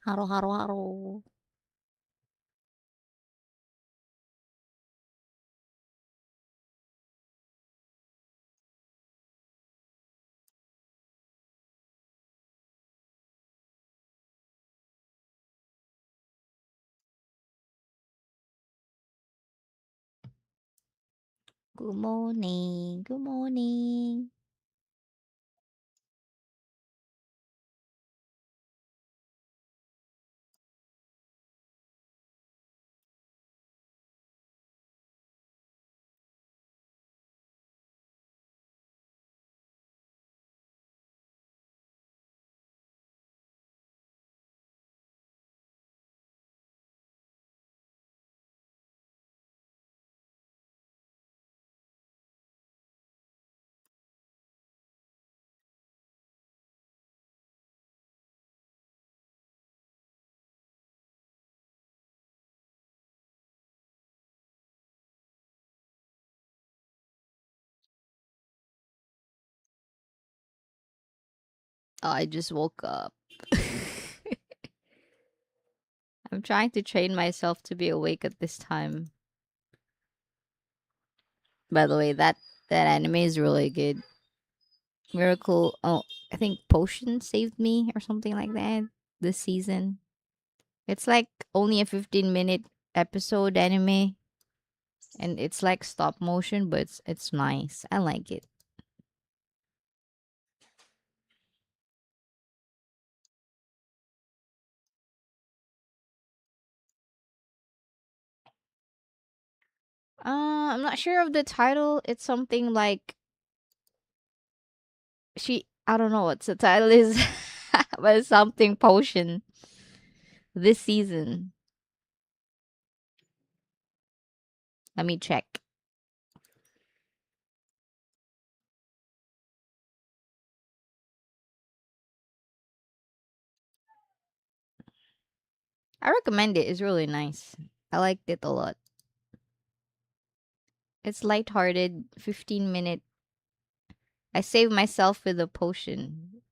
Haru haru haru. Good morning. Good morning. Oh, I just woke up. I'm trying to train myself to be awake at this time. By the way, that anime is really good. Miracle. Oh, I think Potion saved me or something like that this season. It's like only a 15-minute episode anime, and it's like stop motion, but it's nice. I like it. I'm not sure of the title. It's something like she. I don't know what the title is, but it's something Potion this season. Let me check. I recommend it. It's really nice. I liked it a lot. It's lighthearted, 15-minute. I saved myself with a potion.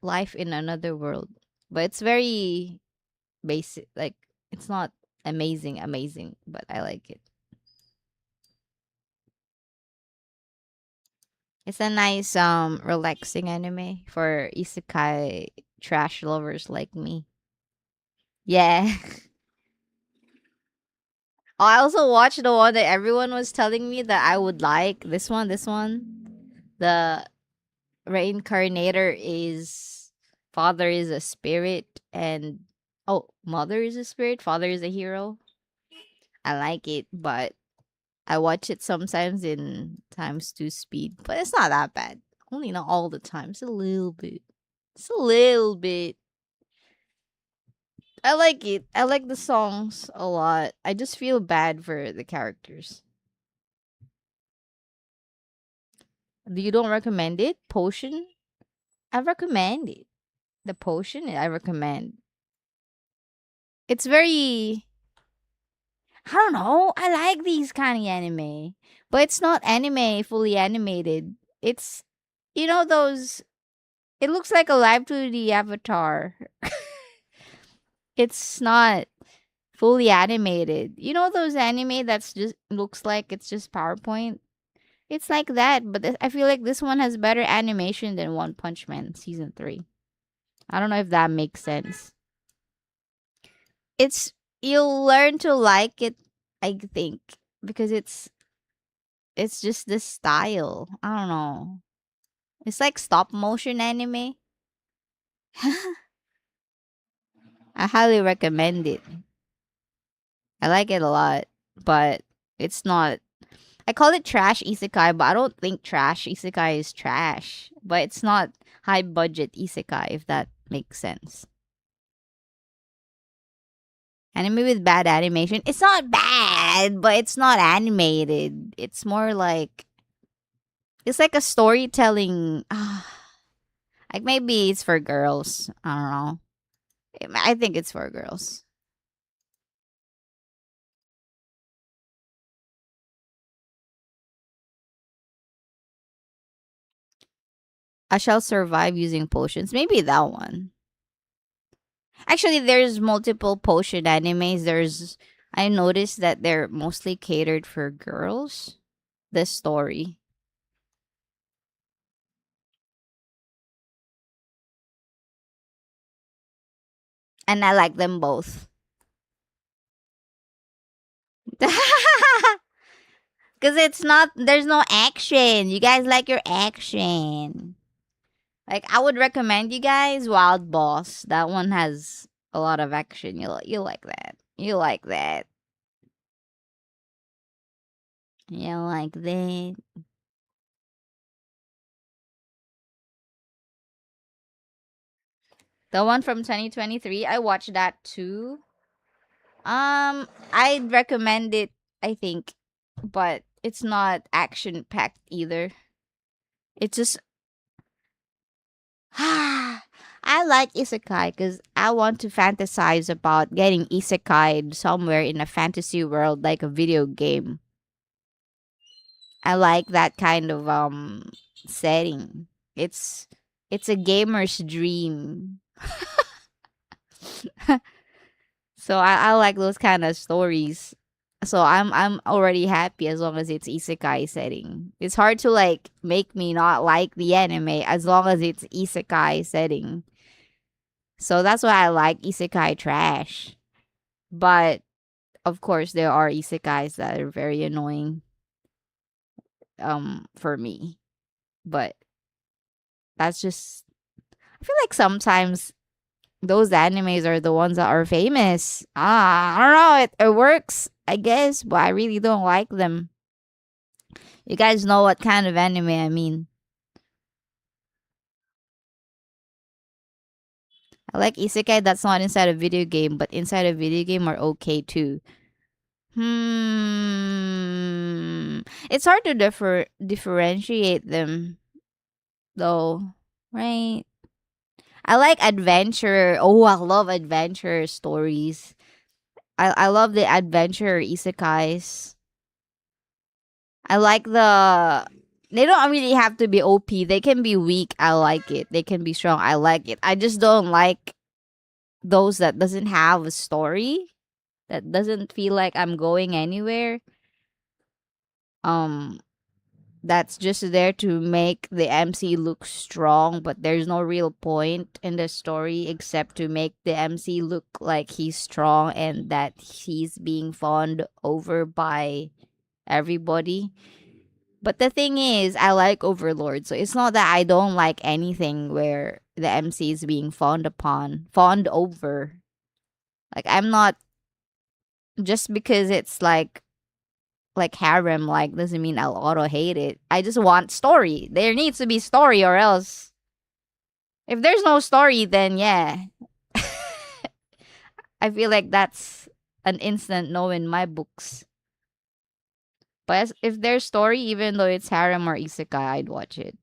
Life in another world. But it's very basic. Like, it's not amazing, but I like it. It's a nice, relaxing anime for isekai trash lovers like me. Yeah. Oh, I also watched the one that everyone was telling me that I would like. This one. The reincarnator is father is a spirit and oh, mother is a spirit, father is a hero. I like it, but I watch it sometimes in times two speed, but it's not that bad. Only not all the time. It's a little bit. It's a little bit. I like it. I like the songs a lot. I just feel bad for the characters. You don't recommend it? Potion? I recommend it. The potion I recommend. It's very I don't know. I like these kind of anime. But it's not anime fully animated. It's those it looks like a live 2D avatar. It's not fully animated. You know those anime that's just looks like it's just PowerPoint? It's like that, but I feel like this one has better animation than One Punch Man season 3. I don't know if that makes sense. It's You'll learn to like it, I think, because it's just the style. I don't know. It's like stop motion anime. I highly recommend it. I like it a lot, but it's not. I call it trash isekai, but I don't think trash isekai is trash. But it's not high budget isekai, if that makes sense. Anime with bad animation. It's not bad, but it's not animated. It's more like it's like a storytelling. Like maybe it's for girls. I don't know. I think it's for girls. I shall survive using potions. Maybe that one. Actually, there's multiple potion animes. I noticed that they're mostly catered for girls. This story, and I like them both. Cause it's not there's no action. You guys like your action. Like I would recommend you guys Wild Boss. That one has a lot of action. You like that. You like that. You like that. The one from 2023, I watched that too. I'd recommend it, I think, but it's not action packed either. It's just I like isekai because I want to fantasize about getting isekai somewhere in a fantasy world like a video game. I like that kind of setting. It's a gamer's dream. So I like those kind of stories. So I'm already happy as long as it's isekai setting. It's hard to like make me not like the anime as long as it's isekai setting. So that's why I like isekai trash. But of course there are isekais that are very annoying for me. But that's just I feel like sometimes those animes are the ones that are famous. I don't know. It works, I guess, but I really don't like them. You guys know what kind of anime I mean. I like isekai that's not inside a video game, but inside a video game are okay too. It's hard to differentiate them, though, right? I like adventure. Oh, I love adventure stories. I love the adventure isekais. I like they don't really have to be OP. They can be weak. I like it. They can be strong. I like it. I just don't like those that doesn't have a story. That doesn't feel like I'm going anywhere. Um that's just there to make the MC look strong, but there's no real point in the story except to make the MC look like he's strong and that he's being fawned over by everybody. But the thing is, I like Overlord, so it's not that I don't like anything where the MC is being fawned over. Like I'm not just because it's like harem like doesn't mean I'll auto hate it. I just want story. There needs to be story or else if there's no story then yeah. I feel like that's an instant no in my books. But if there's story, even though it's harem or isekai, I'd watch it.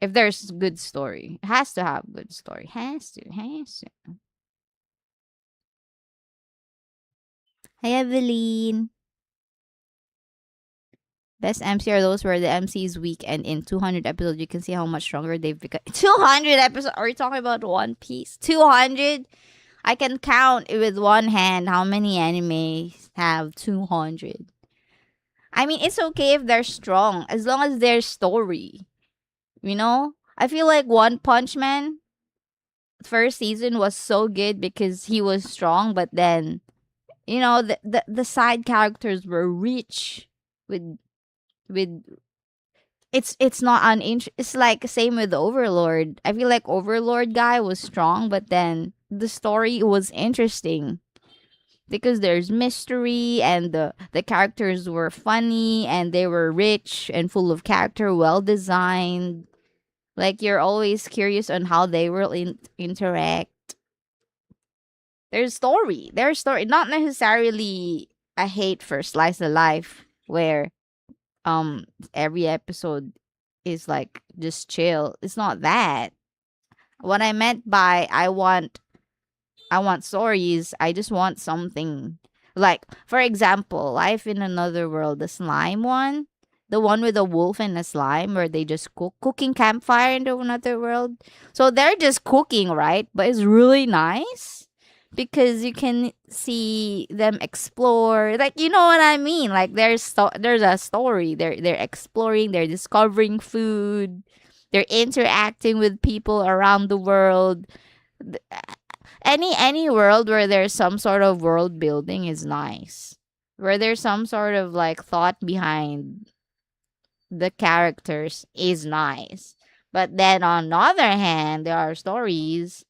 If there's good story, it has to have good story. Has to. Hi, Evelyn. Best MC are those where the MC is weak, and in 200 episodes, you can see how much stronger they've become. 200 episodes? Are we talking about One Piece? 200? I can count with one hand how many animes have 200. I mean, it's okay if they're strong, as long as there's story. You know? I feel like One Punch Man first season was so good because he was strong, but then the side characters were rich with with it's not an it's like same with Overlord. I feel like Overlord guy was strong, but then the story was interesting because there's mystery and the characters were funny and they were rich and full of character, well designed. Like you're always curious on how they will interact. There's story, not necessarily a hate for slice of life where every episode is like just chill. It's not that. What I meant by I want stories, I just want something like for example, Life in Another World, the slime one. The one with the wolf and a slime where they just cooking campfire into another world. So they're just cooking, right? But it's really nice because you can see them explore. Like you know what I mean? Like there's a story. They're exploring, they're discovering food, they're interacting with people around the world. Th- any world where there's some sort of world building is nice. Where there's some sort of like thought behind the characters is nice. But then on the other hand, there are stories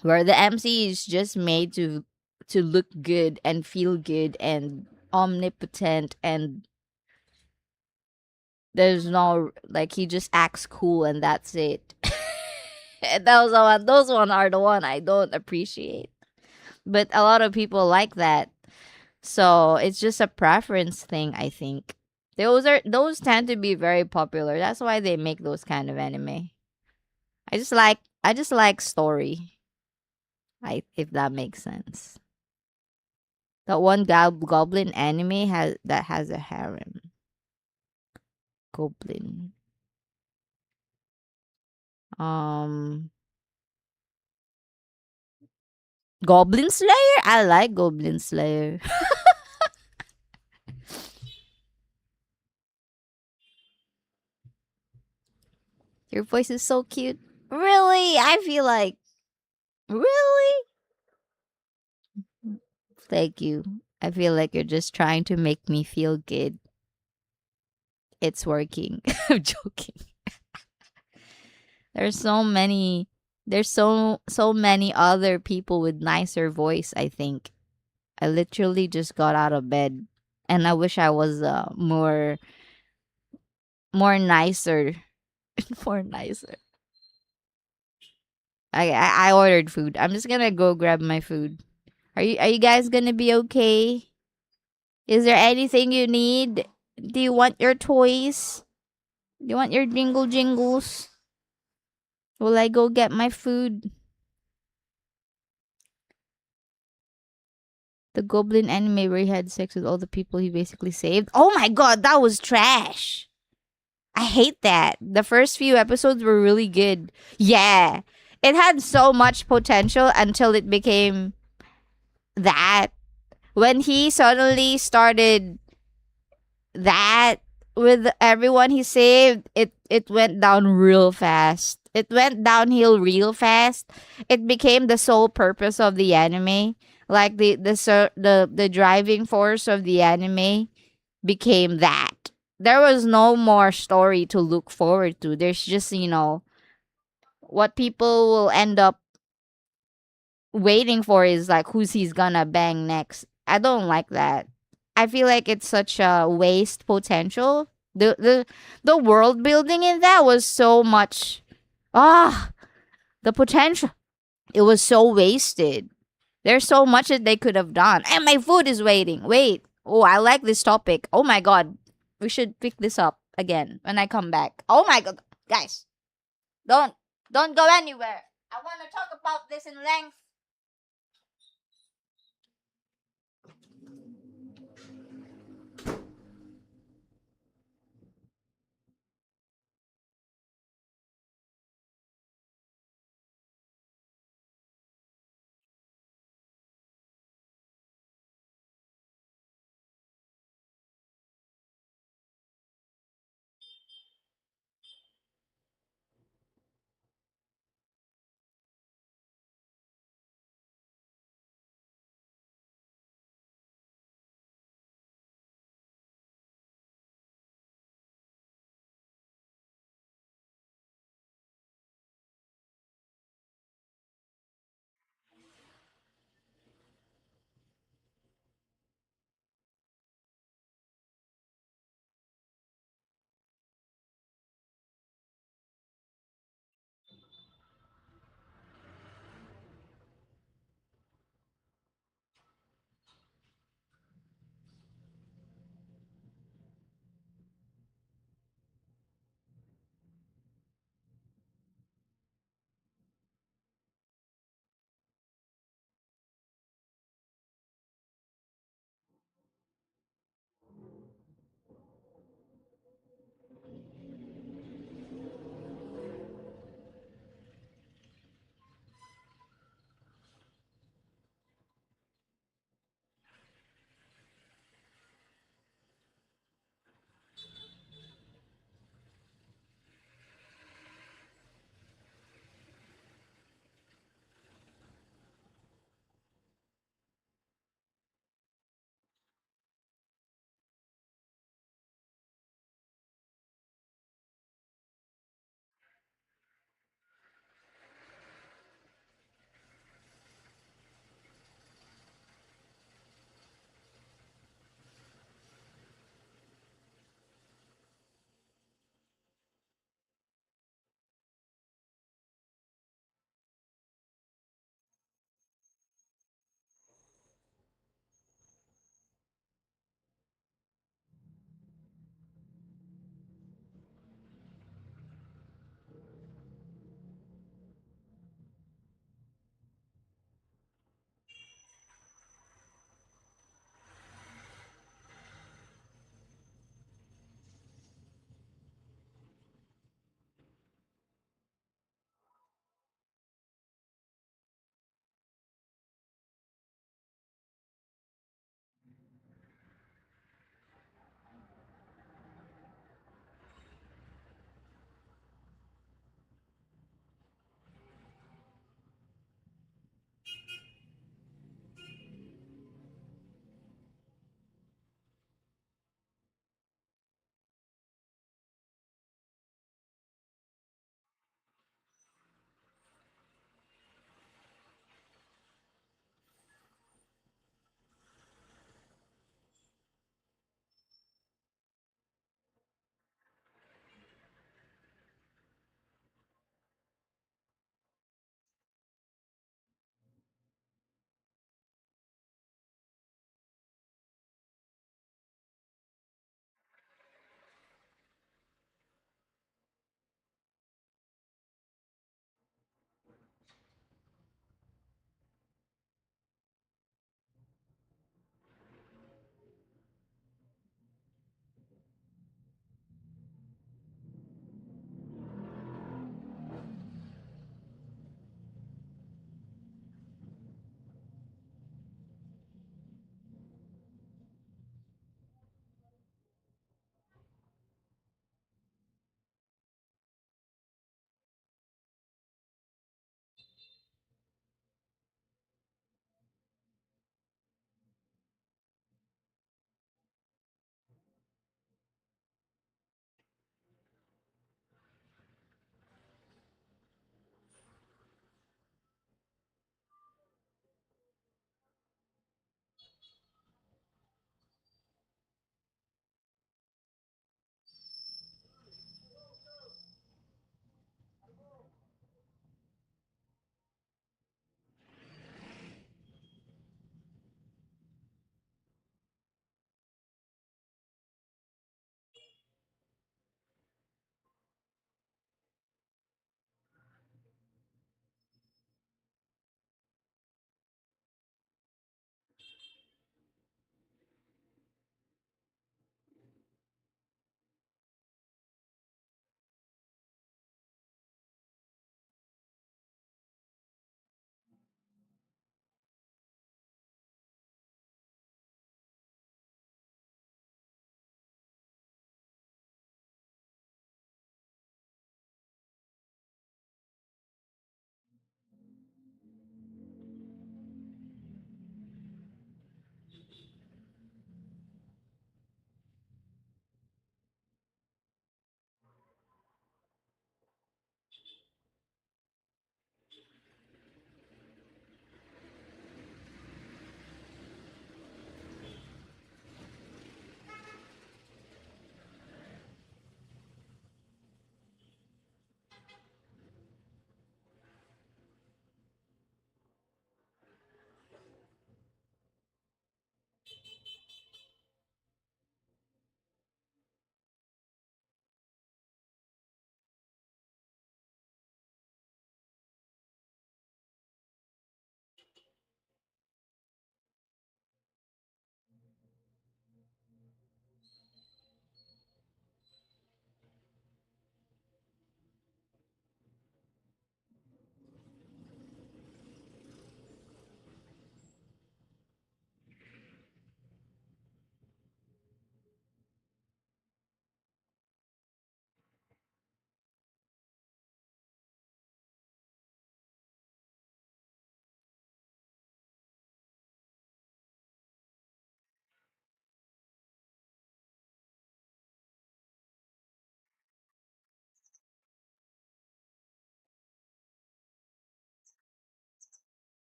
where the MC is just made to look good and feel good and omnipotent, and there's no like he just acts cool and that's it. And those one are the one I don't appreciate. But a lot of people like that. So it's just a preference thing, I think. Those tend to be very popular. That's why they make those kind of anime. I just like story. I if that makes sense. That one goblin anime has a harem. Goblin. Um Goblin Slayer? I like Goblin Slayer. Your voice is so cute. Really? I feel like really? Thank you. I feel like you're just trying to make me feel good. It's working. I'm joking. There's so many there's so many other people with nicer voice, I think. I literally just got out of bed and I wish I was more nicer. More nicer. I ordered food. I'm just gonna go grab my food. Are you guys gonna be okay? Is there anything you need? Do you want your toys? Do you want your jingles? Will I go get my food? The goblin anime where he had sex with all the people he basically saved. Oh my god, that was trash. I hate that. The first few episodes were really good. Yeah. It had so much potential until it became that. When he suddenly started that with everyone he saved, it went down real fast. It went downhill real fast. It became the sole purpose of the anime. Like the driving force of the anime became that. There was no more story to look forward to. There's just, what people will end up waiting for is like who's he's gonna bang next. I don't like that. I feel like it's such a waste potential. The world building in that was so much. Ah, the potential. It was so wasted. There's so much that they could have done. And my food is waiting. Wait. Oh, I like this topic. Oh my god. We should pick this up again when I come back. Oh my god. Guys, don't don't go anywhere. I want to talk about this in length.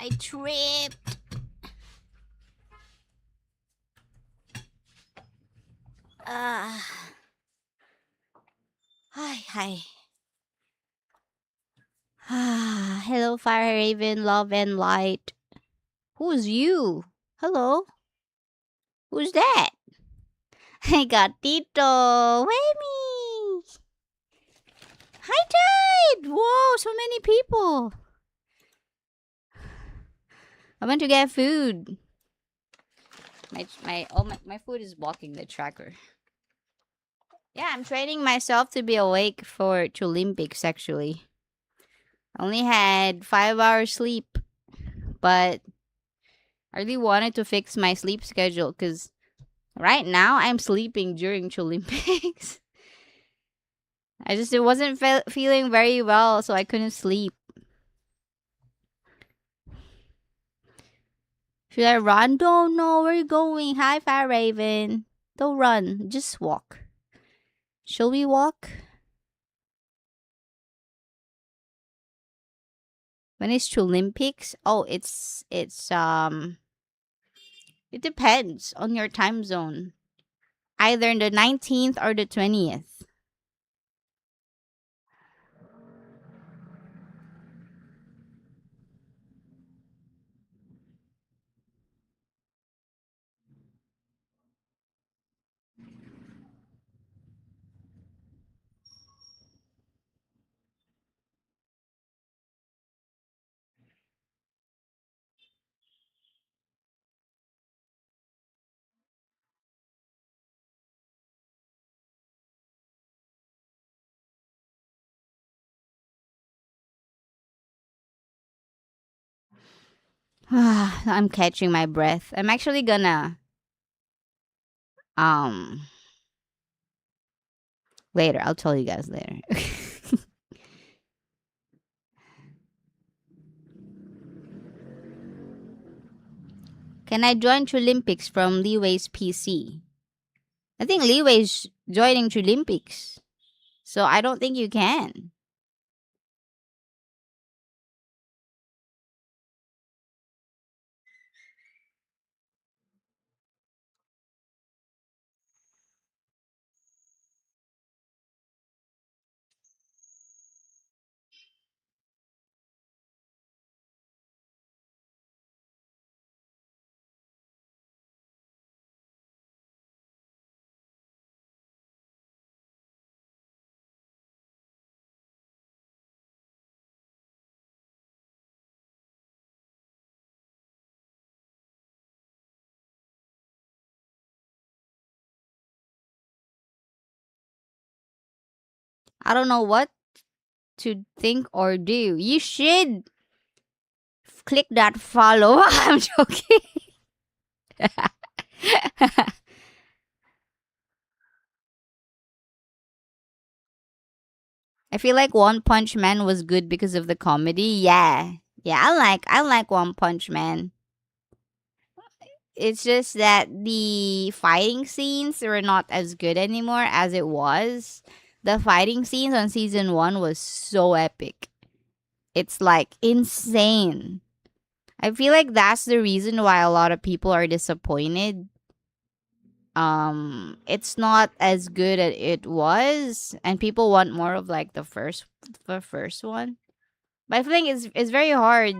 I tripped. Ah. Hi. Ah, hello, Fire Raven, love and light. Who's you? Hello? Who's that? I got Tito. Whammy! Hi, Tide! Whoa, so many people. I went to get food. My food is blocking the tracker. Yeah, I'm training myself to be awake for Olympics actually. I only had 5 hours sleep, but I really wanted to fix my sleep schedule because right now I'm sleeping during Olympics. It wasn't feeling very well, so I couldn't sleep. Should I run? Don't know where you going. Hi, Fire Raven. Don't run. Just walk. Shall we walk? When it's Olympics? Oh, it depends on your time zone. Either the 19th or the 20th. I'm catching my breath. I'm actually gonna um later. I'll tell you guys later. Can I join Olympics from Leeway's PC? I think Leeway's joining Olympics. So I don't think you can. I don't know what to think or do. You should click that follow. I'm joking. I feel like One Punch Man was good because of the comedy. Yeah. Yeah, I like One Punch Man. It's just that the fighting scenes were not as good anymore as it was. The fighting scenes on season 1 was so epic. It's like insane. I feel like that's the reason why a lot of people are disappointed. It's not as good as it was and people want more of like the first one. But I think it's very hard.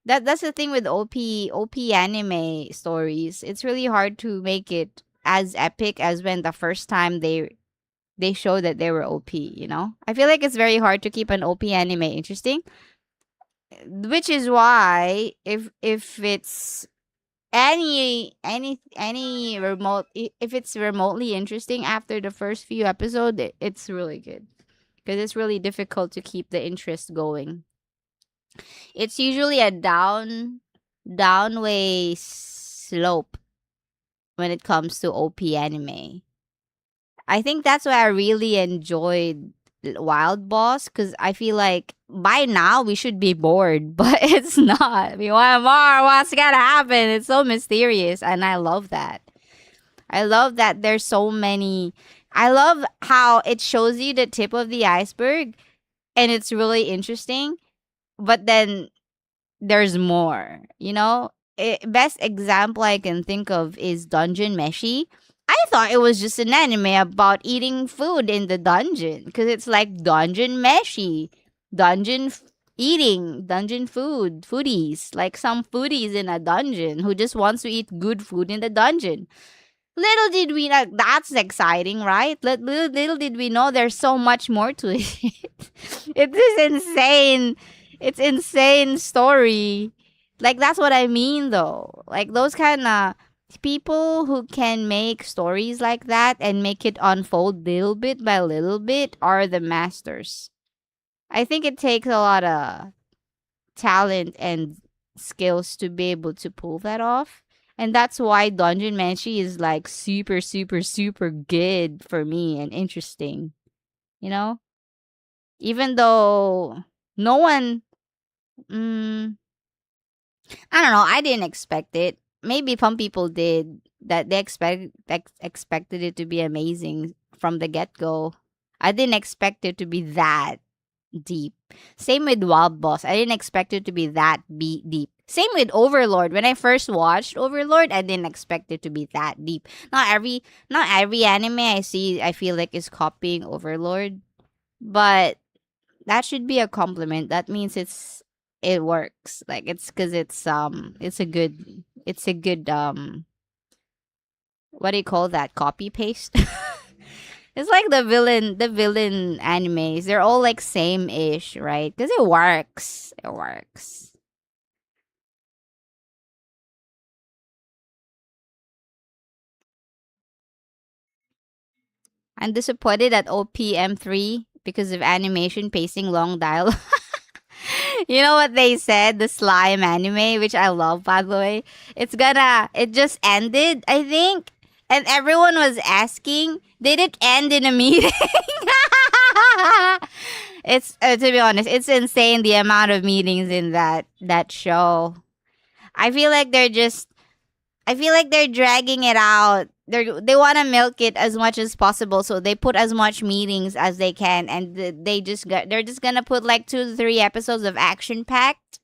That's the thing with OP anime stories. It's really hard to make it as epic as when the first time they show that they were OP, you know? I feel like it's very hard to keep an OP anime interesting, which is why if it's any if it's remotely interesting after the first few episodes, it's really good because it's really difficult to keep the interest going. It's usually a downway slope when it comes to OP anime. I think that's why I really enjoyed Wild Boss because I feel like by now we should be bored, but it's not. We want more. What's gonna happen? It's so mysterious, and I love that. I love that there's so many. I love how it shows you the tip of the iceberg, and it's really interesting. But then there's more. Best example I can think of is Dungeon Meshi. I thought it was just an anime about eating food in the dungeon because it's like Dungeon Meshi, dungeon f- eating, dungeon foodies, like some foodies in a dungeon who just wants to eat good food in the dungeon. Little did we know that's exciting, right? Little did we know there's so much more to it. It is insane. It's insane story. Like that's what I mean though. Like those kind of people who can make stories like that and make it unfold little bit by little bit are the masters. I think it takes a lot of talent and skills to be able to pull that off. And that's why Dungeon Manshi is like super, super, super good for me and interesting. You know? Even though no one, mm, I don't know, I didn't expect it. Maybe some people did that they expected it to be amazing from the get go. I didn't expect it to be that deep. Same with Wild Boss. I didn't expect it to be that deep. Same with Overlord. When I first watched Overlord, I didn't expect it to be that deep. Not every anime I see I feel like is copying Overlord, but that should be a compliment. That means it works. Like it's cuz it's a good what do you call that? Copy paste. It's like the villain animes. They're all like same-ish, right? Because it works. It works. I'm disappointed at OPM3 because of animation pacing long dialogue. You know what they said? The slime anime, which I love, by the way. It just ended, I think. And everyone was asking, did it end in a meeting? It's to be honest, it's insane the amount of meetings in that show. I feel like they're dragging it out. They want to milk it as much as possible, so they put as much meetings as they can, and they're just gonna put like 2 to 3 episodes of action packed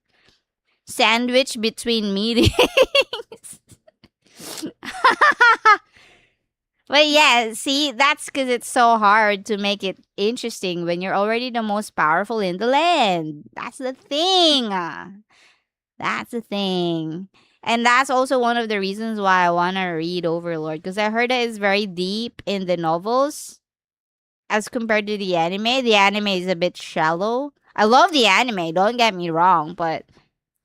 sandwich between meetings. But yeah, see, that's because it's so hard to make it interesting when you're already the most powerful in the land. That's the thing. That's the thing. And that's also one of the reasons why I want to read Overlord because I heard that it's very deep in the novels as compared to the anime. The anime is a bit shallow. I love the anime, don't get me wrong, but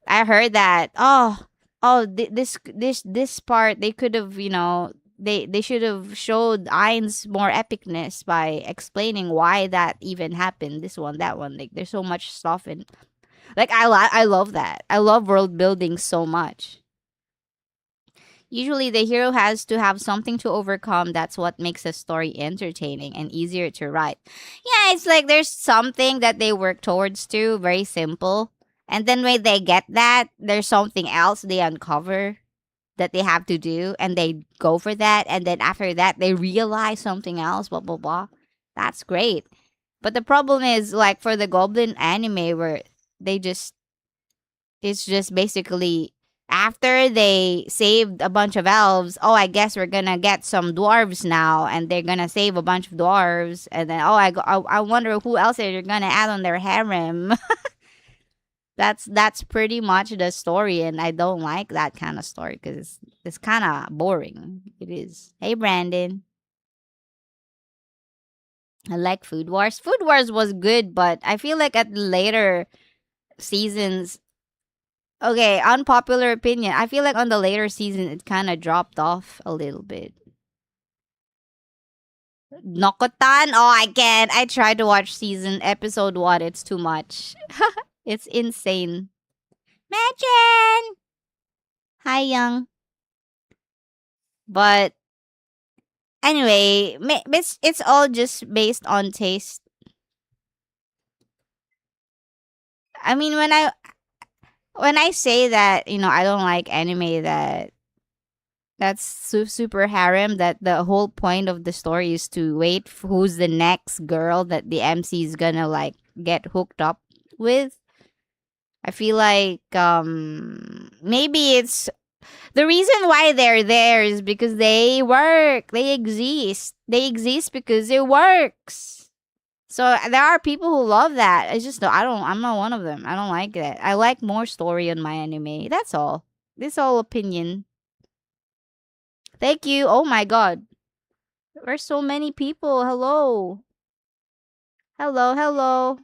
I heard that this part they could have, they should have showed Ain's more epicness by explaining why that even happened. This one, that one, like there's so much stuff in like I love that. I love world building so much. Usually, the hero has to have something to overcome. That's what makes a story entertaining and easier to write. Yeah, it's like there's something that they work towards to, very simple. And then when they get that, there's something else they uncover that they have to do, and they go for that. And then after that, they realize something else, blah, blah, blah. That's great. But the problem is, like, for the Goblin anime, where they just it's just basically after they saved a bunch of elves, oh, I guess we're gonna get some dwarves now, and they're gonna save a bunch of dwarves, and then I wonder who else they're gonna add on their harem. That's pretty much the story, and I don't like that kind of story because it's kind of boring. It is. Hey, Brandon, I like Food Wars. Food Wars was good, but I feel like at the later seasons, okay, unpopular opinion. I feel like on the later season it kind of dropped off a little bit. Nokotan? Oh, I can't. I tried to watch season episode 1. It's too much. It's insane. Imagine! Hi, Young. But anyway, it's all just based on taste. I mean, when I say that, I don't like anime that's super harem, that the whole point of the story is to wait who's the next girl that the MC is gonna like get hooked up with. I feel like maybe it's the reason why they're there is because they work. They exist. They exist because it works. So there are people who love that. It's just I don't. I'm not one of them. I don't like that. I like more story on my anime. That's all. This all opinion. Thank you. Oh my god. There's so many people. Hello. Hello. Hello.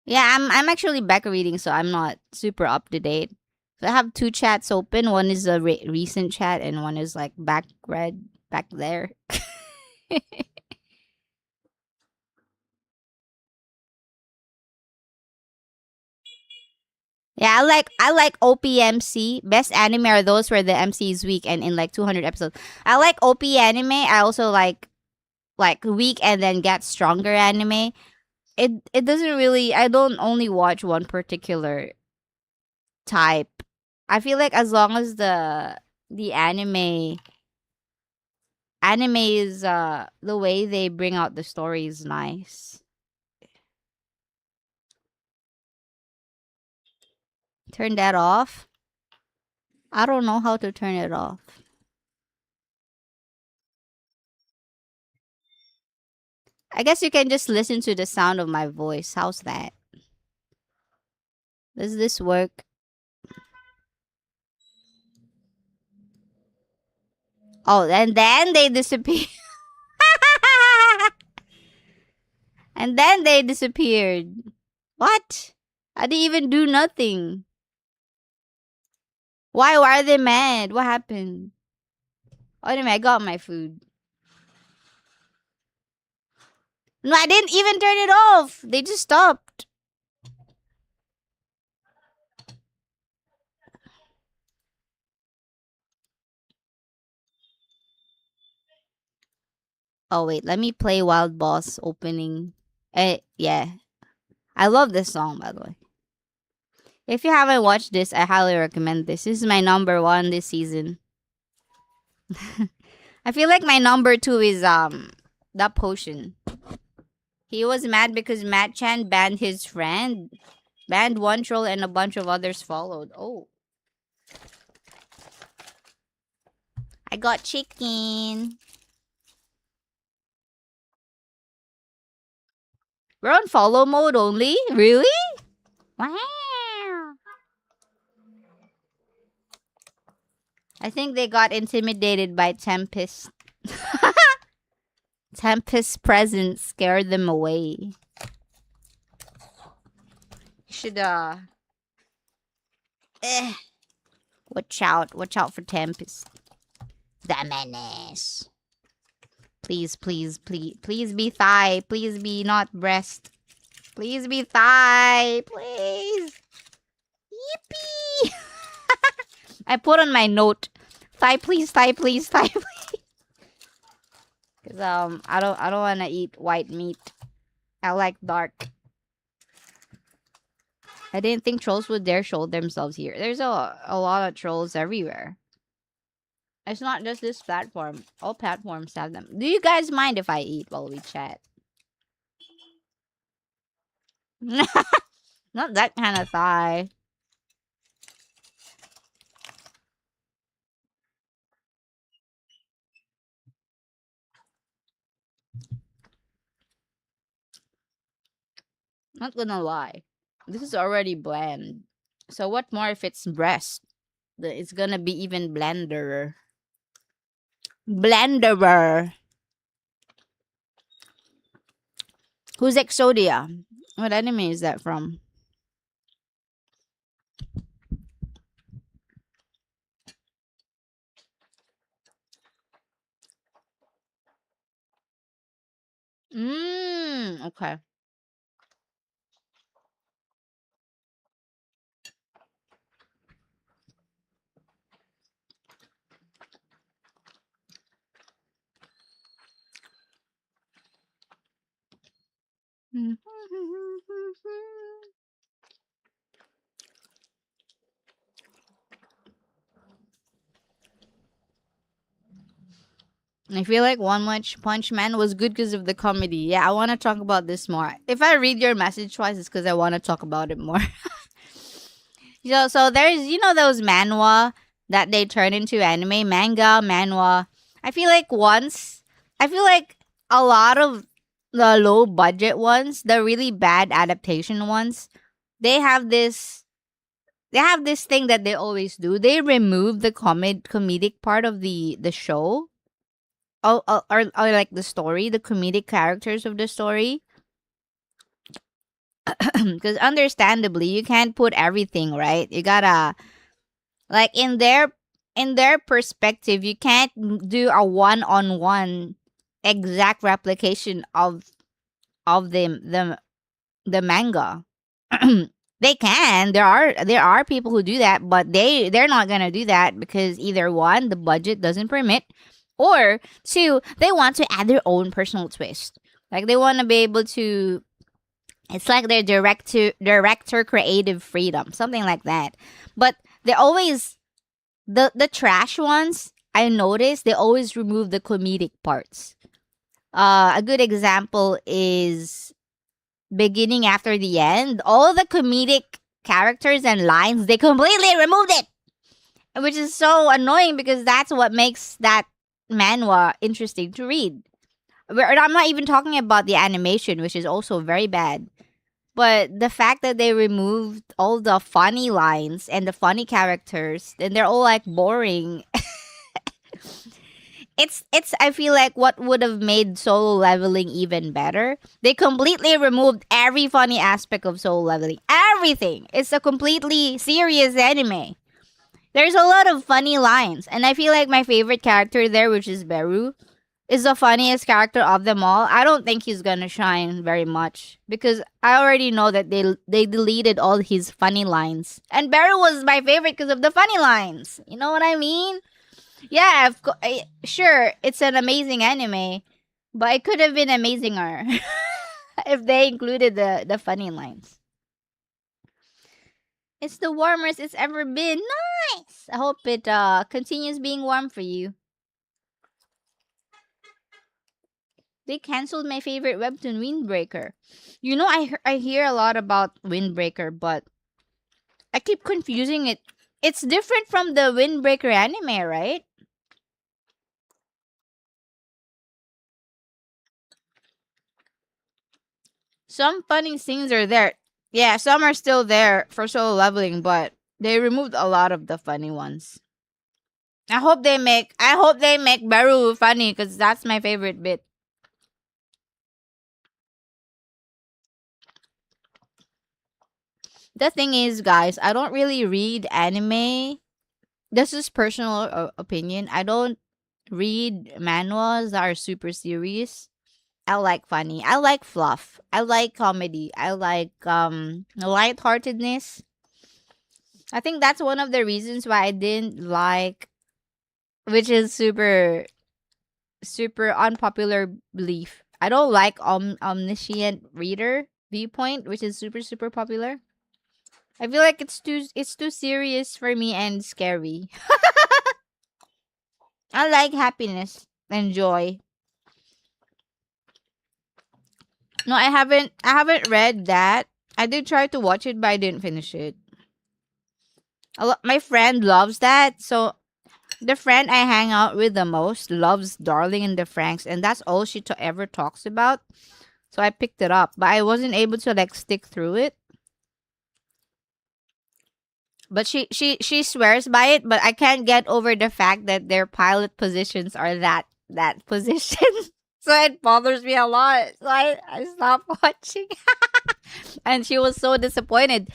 Yeah, I'm actually back reading, so I'm not super up to date. So I have two chats open. One is a recent chat, and one is like back read back there. Yeah, I like OPMC. Best anime are those where the MC is weak and in like 200 episodes. I like OP anime. I also like weak and then get stronger anime. It doesn't really. I don't only watch one particular type. I feel like as long as the anime is the way they bring out the story is nice. Turn that off. I don't know how to turn it off. I guess you can just listen to the sound of my voice. How's that? Does this work? Oh, and then they disappear. And then they disappeared. What? I didn't even do nothing. Why? Why are they mad? What happened? Oh, anyway, I got my food. No, I didn't even turn it off. They just stopped. Oh wait, let me play Wild Boss opening. Yeah. I love this song by the way. If you haven't watched this, I highly recommend this. This is my number one this season. I feel like my number two is that potion. He was mad because Matt Chan banned his friend. Banned one troll and a bunch of others followed. Oh. I got chicken. We're on follow mode only? Really? Wow. I think they got intimidated by Tempest. Tempest's presence scared them away. Should eh. Watch out. Watch out for Tempest. The menace. Please, please, please, please be thigh. Please be not breast. Please be thigh. Please. Yippee. I put on my note. Thigh please, thigh please, thigh please. Cause I don't wanna eat white meat. I like dark. I didn't think trolls would dare show themselves here. There's a lot of trolls everywhere. It's not just this platform. All platforms have them. Do you guys mind if I eat while we chat? Not that kind of thigh. Not gonna lie. This is already bland. So what more if it's breast? It's gonna be even blenderer. Blenderer. Who's Exodia? What anime is that from? Okay. I feel like One Punch Man was good because of the comedy. Yeah, I want to talk about this more. If I read your message twice, it's because I want to talk about it more. So there's those manhwa that they turn into anime, manga, manhwa. I feel like I feel like a lot of the low budget ones, the really bad adaptation ones, they have this they have this thing that they always do. They remove the comedic part of the show, or like the story, the comedic characters of the story. Because understandably, you can't put everything, right. You gotta, like, in their perspective, you can't do a one-on-one exact replication of the manga. They can. There are people who do that, but they're not gonna do that because either one, the budget doesn't permit, or two, they want to add their own personal twist. Like, they want to be able to. It's like their director creative freedom, something like that. But they always the trash ones. I noticed they always remove the comedic parts. A good example is beginning after the end. All the comedic characters and lines, they completely removed it, which is so annoying because that's what makes that manhwa interesting to read. I'm not even talking about the animation, which is also very bad. But the fact that they removed all the funny lines and the funny characters, and they're all like boring. It's I feel like what would have made Solo Leveling even better. They completely removed every funny aspect of Solo Leveling. Everything. It's a completely serious anime. There's a lot of funny lines, and I feel like my favorite character there, which is Beru, is the funniest character of them all. I don't think he's gonna shine very much because I already know that they deleted all his funny lines. And Beru was my favorite because of the funny lines. You know what I mean? Yeah, sure, it's an amazing anime, but it could have been amazinger if they included the funny lines. It's the warmest it's ever been. Nice. I hope it continues being warm for you. They canceled my favorite webtoon, Windbreaker. I hear a lot about Windbreaker, but I keep confusing it. It's different from the Windbreaker anime, right? Some funny scenes are there. Yeah, some are still there for Solo Leveling, but they removed a lot of the funny ones. I hope they make Baru funny because that's my favorite bit. The thing is, guys, I don't really read anime. This is personal opinion. I don't read manuals that are super serious. I like funny. I like fluff. I like comedy. I like lightheartedness. I think that's one of the reasons why I didn't like, which is super unpopular belief. I don't like omniscient reader viewpoint, which is super popular. I feel like it's too serious for me and scary. I like happiness and joy. No, I haven't read that. I did try to watch it, but I didn't finish it. My friend loves that, so the friend I hang out with the most loves Darling in the Franks, and that's all she ever talks about. So I picked it up, but I wasn't able to like stick through it. But she swears by it, but I can't get over the fact that their pilot positions are that position. So it bothers me a lot. So I stopped watching. And she was so disappointed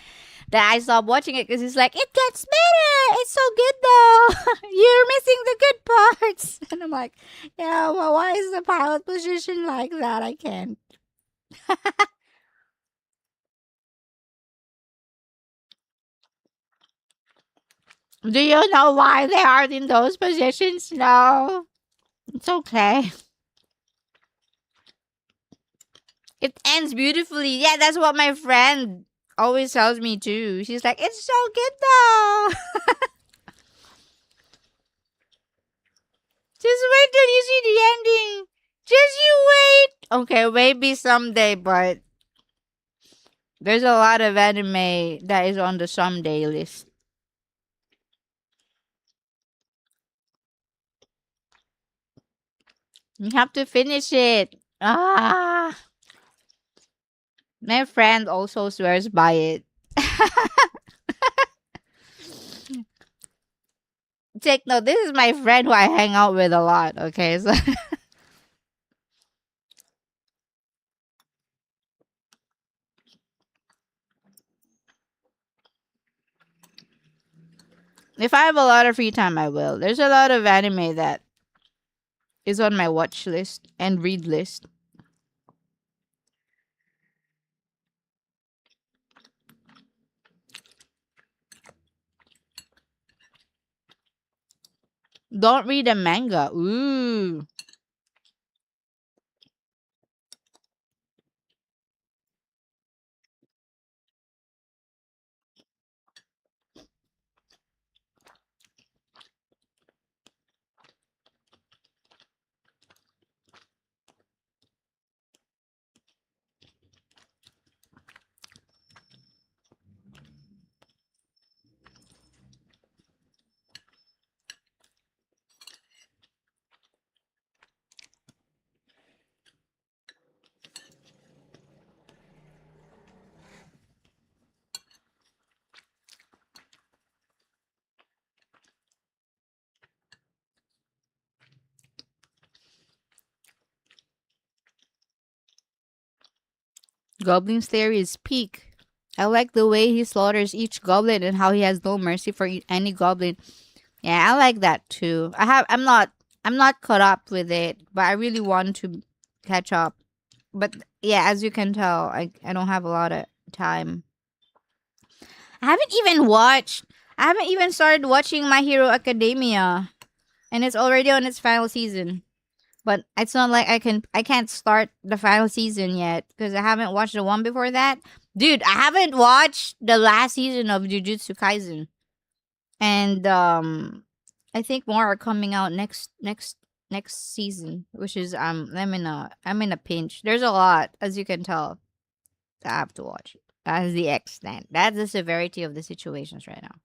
that I stopped watching it because he's like, it gets better. It's so good though. You're missing the good parts. And I'm like, yeah, well, why is the pilot position like that? I can't. Do you know why they are in those positions? No. It's okay. It ends beautifully. Yeah, that's what my friend always tells me too. She's like, it's so good though. Just wait till you see the ending. Just you wait. Okay, maybe someday, but there's a lot of anime that is on the someday list. You have to finish it. Ah, my friend also swears by it. Take note, this is my friend who I hang out with a lot. Okay, so if I have a lot of free time, I will. There's a lot of anime that is on my watch list and read list. Don't read a manga. Ooh. Goblin Slayer is peak. I like the way he slaughters each goblin and how he has no mercy for any goblin. Yeah, I like that too. I'm not caught up with it, but I really want to catch up. But yeah, as you can tell, I don't have a lot of time. I haven't even watched. I haven't even started watching My Hero Academia, and it's already on its final season. But it's not like I can't start the final season yet because I haven't watched the one before that. Dude, I haven't watched the last season of Jujutsu Kaisen. And I think more are coming out next season, which is I'm in a pinch. There's a lot, as you can tell, that I have to watch. That's the extent. That's the severity of the situations right now.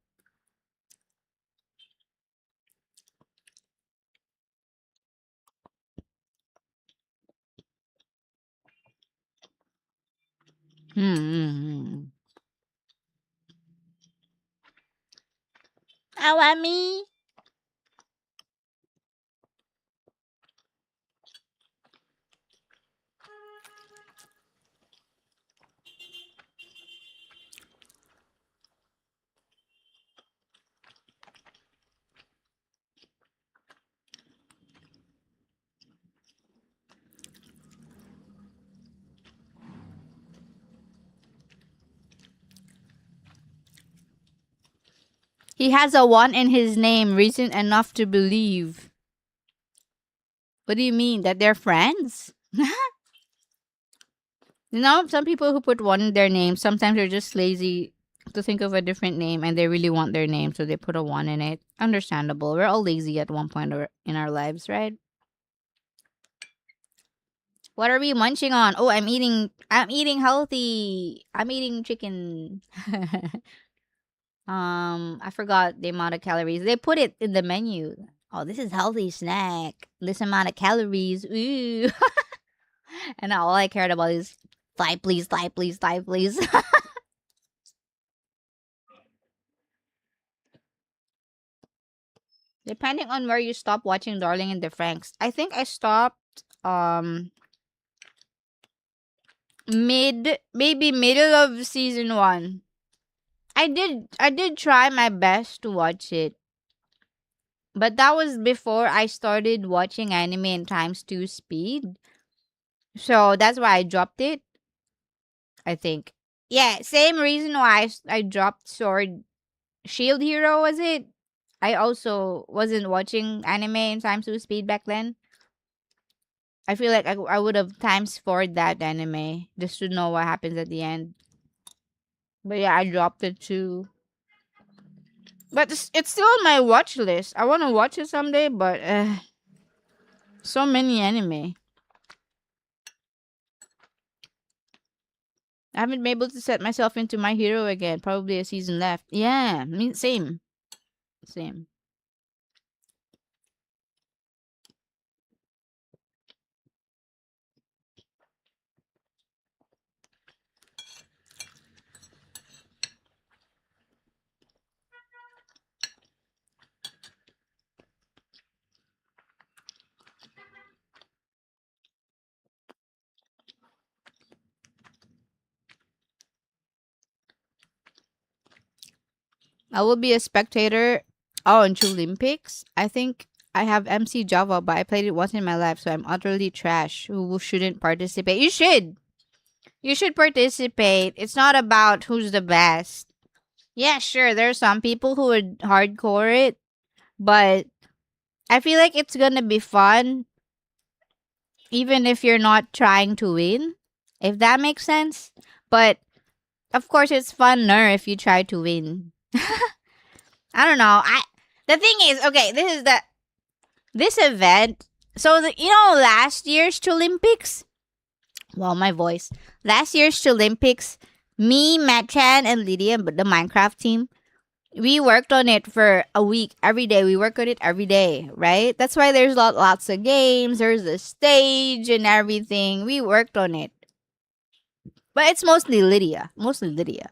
Hmm. Awami. He has a one in his name, reason enough to believe. What do you mean? That they're friends? You know, some people who put one in their name, sometimes they're just lazy to think of a different name and they really want their name, so they put a one in it. Understandable. We're all lazy at one point or in our lives, right? What are we munching on? Oh, I'm eating healthy. I'm eating chicken. I forgot the amount of calories. They put it in the menu. Oh, this is healthy snack. This amount of calories. Ooh. And all I cared about is fly, please, fly, please, fly, please. Depending on where you stop watching Darling in the Franks. I think I stopped maybe middle of season 1. I did try my best to watch it. But that was before I started watching anime in times 2 speed. So that's why I dropped it, I think. Yeah, same reason why I dropped Sword Shield Hero, was it? I also wasn't watching anime in times 2 speed back then. I feel like I would have times forward that anime just to know what happens at the end. But yeah, I dropped it too. But it's still on my watch list. I want to watch it someday, but So many anime. I haven't been able to set myself into My Hero again. Probably a season left. Yeah, me same. Same. I will be a spectator. Oh, in Olympics. I think I have MC Java, but I played it once in my life, so I'm utterly trash. Who shouldn't participate? You should. You should participate. It's not about who's the best. Yeah, sure. There are some people who would hardcore it, but I feel like it's gonna be fun, even if you're not trying to win. If that makes sense. But of course, it's funner if you try to win. I don't know. The thing is, okay, this event. So last year's Olympics. Well, my voice. Last year's Olympics, me, Matt Chan, and Lydia, the Minecraft team, we worked on it for a week every day. We work on it every day, right? That's why there's lots of games. There's a stage and everything. We worked on it, but it's mostly Lydia. Mostly Lydia.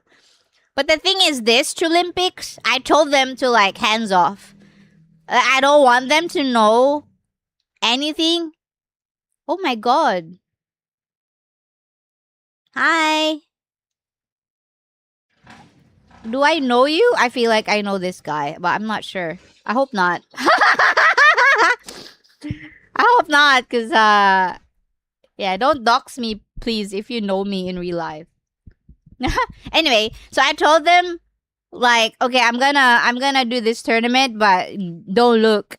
But the thing is, this Olympics, I told them to like hands off. I don't want them to know anything. Oh my god. Hi. Do I know you? I feel like I know this guy, but I'm not sure. I hope not. I hope not, cause yeah, don't dox me, please, if you know me in real life. Anyway, so I told them like, okay, I'm gonna do this tournament, but don't look,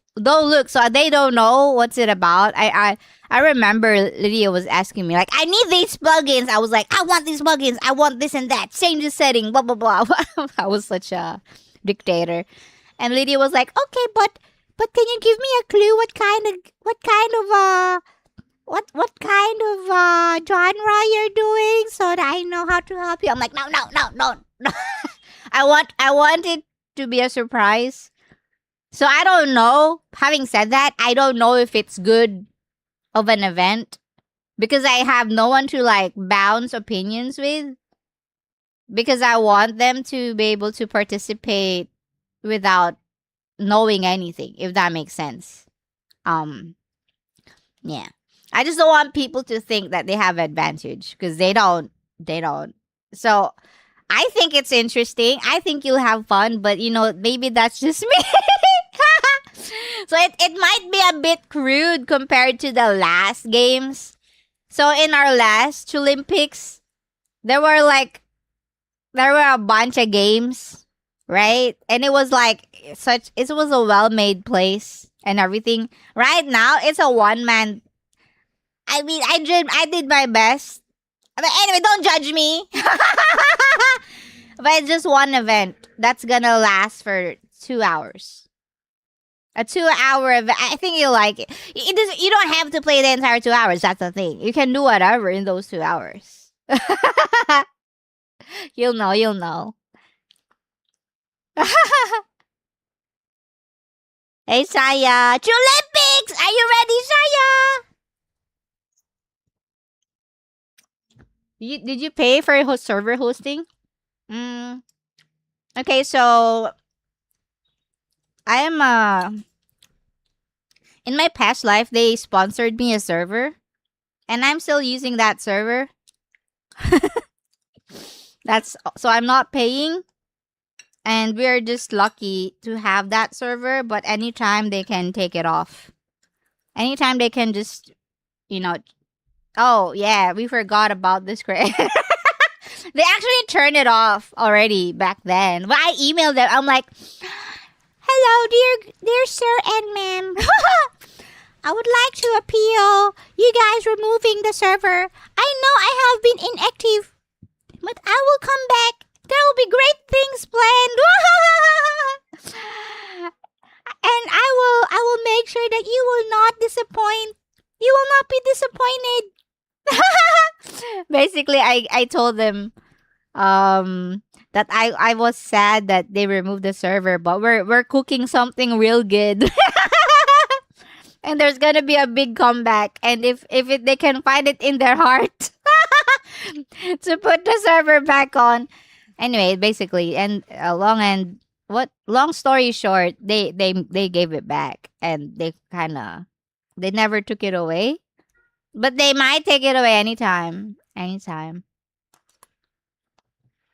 so they don't know what's it about. I remember Lydia was asking me like, I need these plugins. I was like, I want these plugins. I want this and that. Change the setting. Blah blah blah. I was such a dictator, and Lydia was like, okay, but can you give me a clue? What kind of genre you're doing so that I know how to help you? I'm like, no, no. I want it to be a surprise. So I don't know. Having said that, I don't know if it's good of an event because I have no one to like bounce opinions with, because I want them to be able to participate without knowing anything, if that makes sense. Yeah. I just don't want people to think that they have advantage because they don't. So I think it's interesting. I think you'll have fun, but maybe that's just me. So it might be a bit crude compared to the last games. So in our last Olympics, there were a bunch of games, right? And it was like it was a well-made place and everything. Right now, it's a one-man. I mean, I did my best. But anyway, don't judge me. But it's just one event that's gonna last for 2 hours. A 2-hour event. I think you'll like it. You don't have to play the entire 2 hours. That's the thing. You can do whatever in those 2 hours. You'll know. Hey, Saya. Olympics! Are you ready, Saya? Did you pay for server hosting? Okay, so I am in my past life they sponsored me a server, and I'm still using that server. So I'm not paying, and we're just lucky to have that server, but anytime they can take it off. Anytime they can just oh yeah, we forgot about this. They actually turned it off already back then. But I emailed them. I'm like, hello, dear sir and ma'am. I would like to appeal you guys removing the server. I know I have been inactive, but I will come back. There will be great things planned. And I will make sure that you will not disappoint Basically, I told them that I was sad that they removed the server, but we're cooking something real good. And there's gonna be a big comeback. And they can find it in their heart to put the server back on. Anyway, basically, and long story short, they gave it back, and they never took it away, but they might take it away anytime, anytime.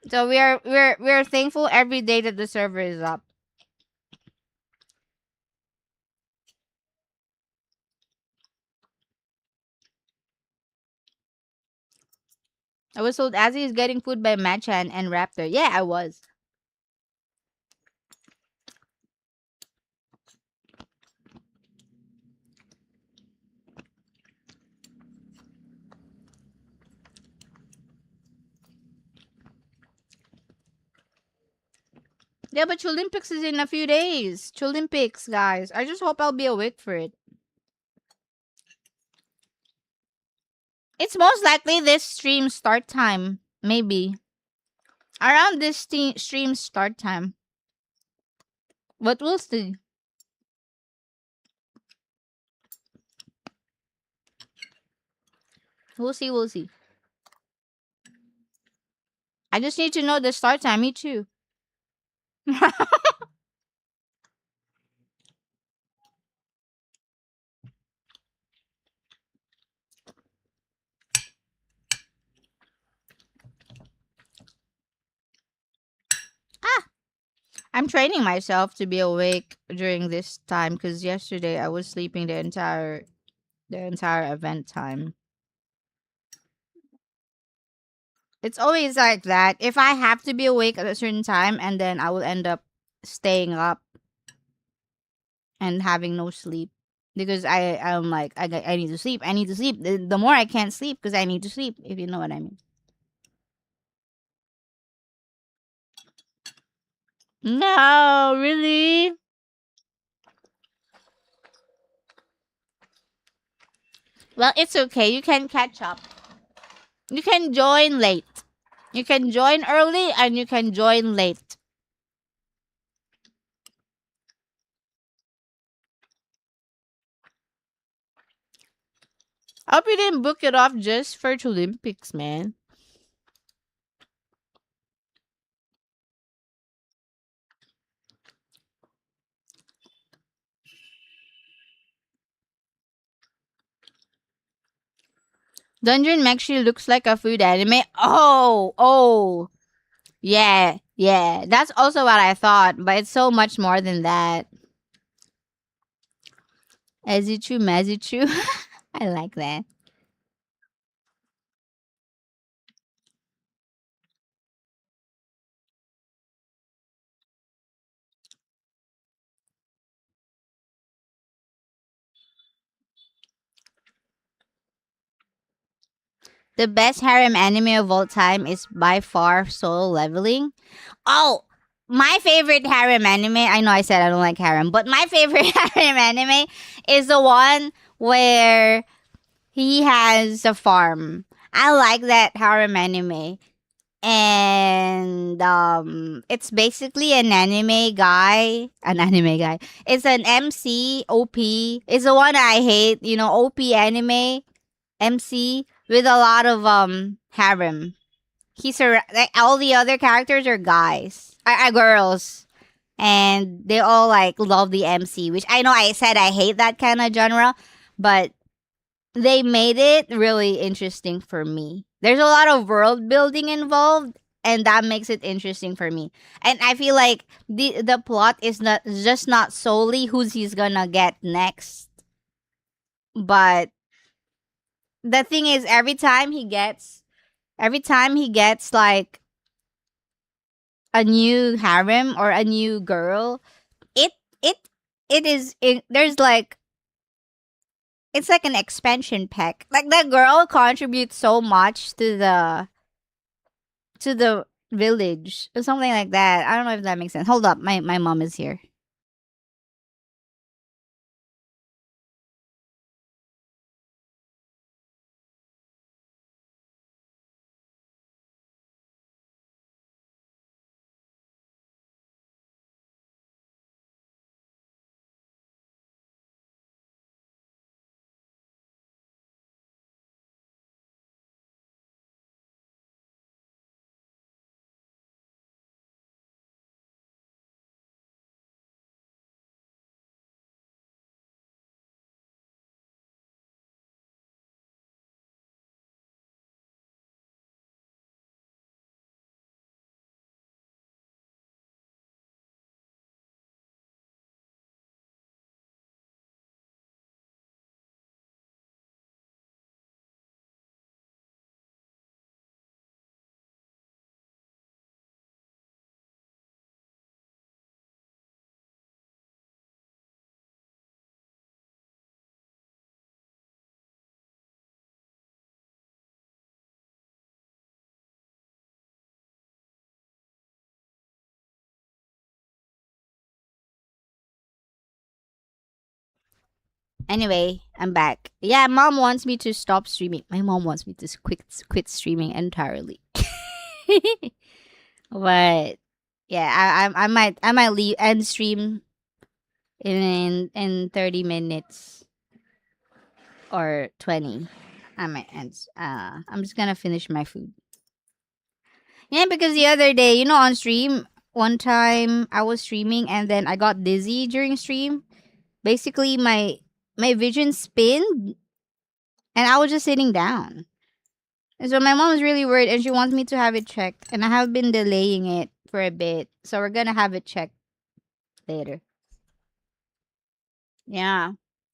So we're thankful every day that the server is up. I was told Azzy is getting food by Machan and Raptor. Yeah, I was. Yeah, but Olympics is in a few days. Olympics, guys. I just hope I'll be awake for it. It's most likely this stream start time. Maybe. Around this stream start time. But we'll see. We'll see, we'll see. I just need to know the start time. Me too. I'm training myself to be awake during this time because yesterday I was sleeping the entire event time. It's always like that. If I have to be awake at a certain time, and then I will end up staying up and having no sleep because I'm like I need to sleep. I need to sleep. The more I can't sleep because I need to sleep. If you know what I mean. No, really. Well, it's okay. You can catch up. You can join late. You can join early and you can join late. I hope you didn't book it off just for Olympics, man. Dungeon actually looks like a food anime. Oh. Yeah, yeah. That's also what I thought, but it's so much more than that. Ezichu, Mazichu. I like that. The best harem anime of all time is by far Solo Leveling. Oh, my favorite harem anime. I know I said I don't like harem, but my favorite harem anime is the one where he has a farm. I like that harem anime. And it's basically an anime guy. It's an MC OP. It's the one I hate, OP anime MC with a lot of harem. Like, all the other characters are guys, are girls, and they all like love the MC, which I know I said I hate that kind of genre, but they made it really interesting for me. There's a lot of world building involved, and that makes it interesting for me. And I feel like the plot is not solely who's he's gonna get next, but the thing is every time he gets like a new harem or a new girl, it it there's like it's like an expansion pack. Like that girl contributes so much to the village or something like that. I don't know if that makes sense. Hold up, my mom is here. Anyway, I'm back. Yeah, mom wants me to stop streaming. My mom wants me to quit streaming entirely. But yeah, I might leave and stream in 30 minutes or 20. I might end. I'm just gonna finish my food. Yeah, because the other day, on stream, one time I was streaming and then I got dizzy during stream. Basically, my vision spinned and I was just sitting down. And so my mom was really worried and she wants me to have it checked. And I have been delaying it for a bit. So we're gonna have it checked later. Yeah.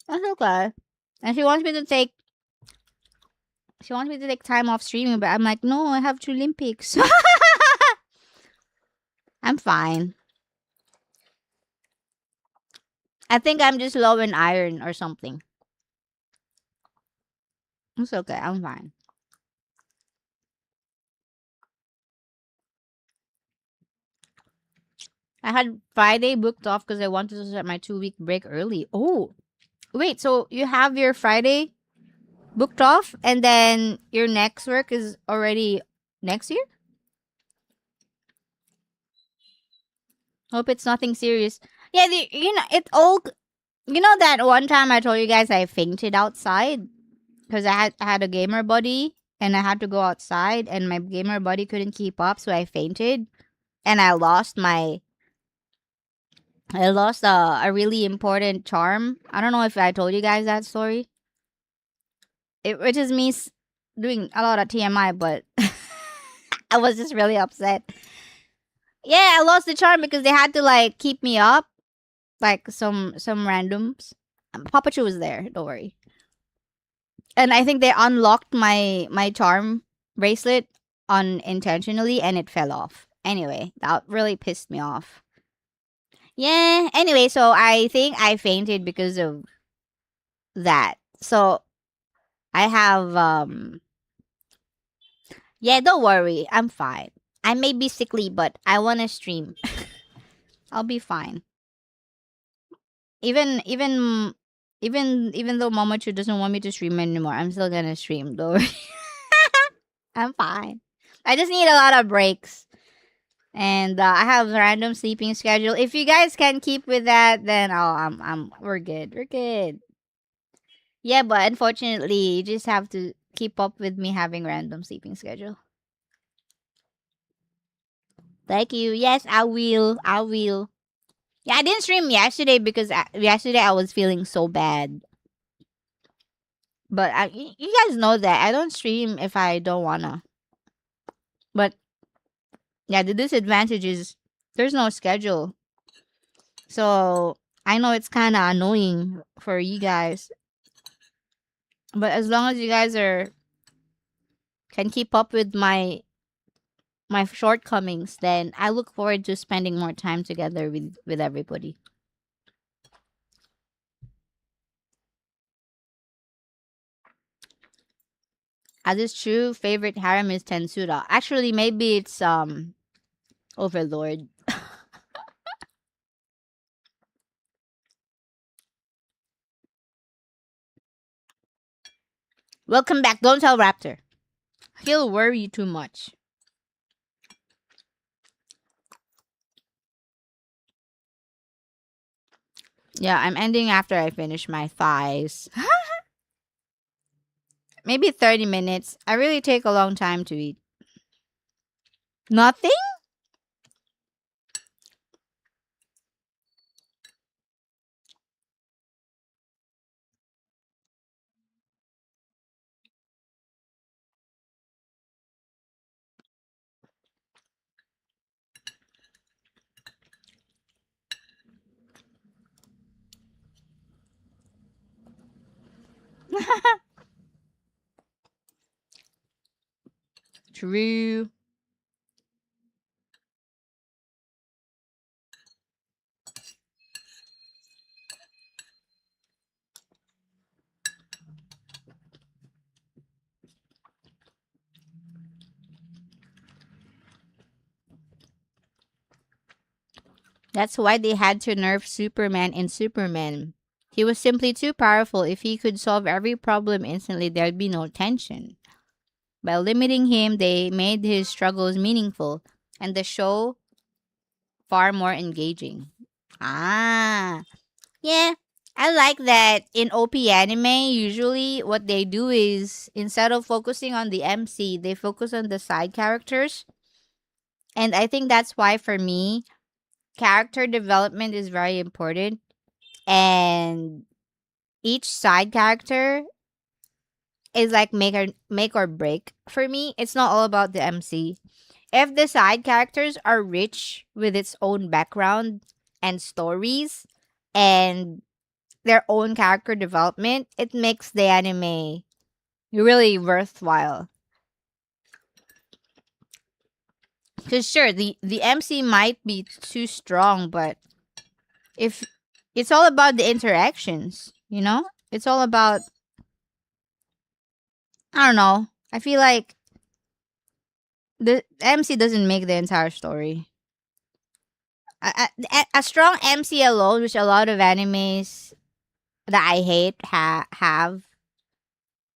That's okay. And she wants me to take time off streaming, but I'm like, no, I have two Olympics. I'm fine. I think I'm just low in iron or something. It's okay. I'm fine. I had Friday booked off because I wanted to start my 2-week break early. Oh, wait. So you have your Friday booked off and then your next work is already next year? Hope it's nothing serious. Yeah, it all. That one time I told you guys I fainted outside because I had a gamer buddy and I had to go outside and my gamer buddy couldn't keep up, so I fainted and I lost a really important charm. I don't know if I told you guys that story. Which is me doing a lot of TMI, but I was just really upset. Yeah, I lost the charm because they had to like keep me up, like some randoms. Papa Chu was there. Don't worry. And I think they unlocked my charm bracelet unintentionally, and it fell off. Anyway, that really pissed me off. Yeah. Anyway, so I think I fainted because of that. So I have yeah, don't worry. I'm fine. I may be sickly, but I want to stream. I'll be fine. Even though Mama Chu doesn't want me to stream anymore, I'm still gonna stream. Don't worry. I'm fine. I just need a lot of breaks. And I have random sleeping schedule. If you guys can keep with that, then we're good. We're good. Yeah, but unfortunately, you just have to keep up with me having random sleeping schedule. Thank you. Yes, I will. I will. Yeah, I didn't stream yesterday because yesterday I was feeling so bad. But you guys know that I don't stream if I don't wanna. But yeah, the disadvantage is there's no schedule. So I know it's kind of annoying for you guys. But as long as you guys can keep up with my shortcomings, then I look forward to spending more time together with everybody. As is true, favorite harem is Tensura. Actually, maybe it's Overlord. Welcome back. Don't tell Raptor. He'll worry you too much. Yeah, I'm ending after I finish my thighs. Maybe 30 minutes. I really take a long time to eat. Nothing? True. That's why they had to nerf Superman in Superman. He was simply too powerful. If he could solve every problem instantly, there'd be no tension. By limiting him, they made his struggles meaningful and the show far more engaging. Ah, yeah. I like that in OP anime, usually what they do is instead of focusing on the MC, they focus on the side characters. And I think that's why for me, character development is very important. And each side character is like make or break for me. It's not all about the MC. If the side characters are rich with its own background and stories and their own character development, it makes the anime really worthwhile. Cause sure, the MC might be too strong, but if it's all about the interactions, it's all about I don't know. I feel like the MC doesn't make the entire story. A strong MC alone, which a lot of animes that I hate have,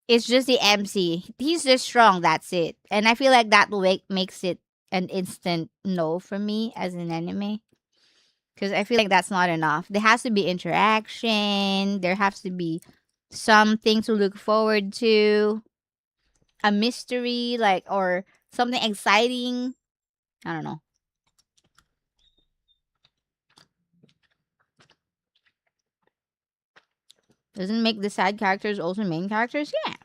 it's just the MC. He's just strong. That's it. And I feel like that makes it an instant no for me as an anime. Because I feel like that's not enough. There has to be interaction. There has to be something to look forward to. A mystery, like, or something exciting. I don't know. Doesn't make the side characters also main characters? Yeah.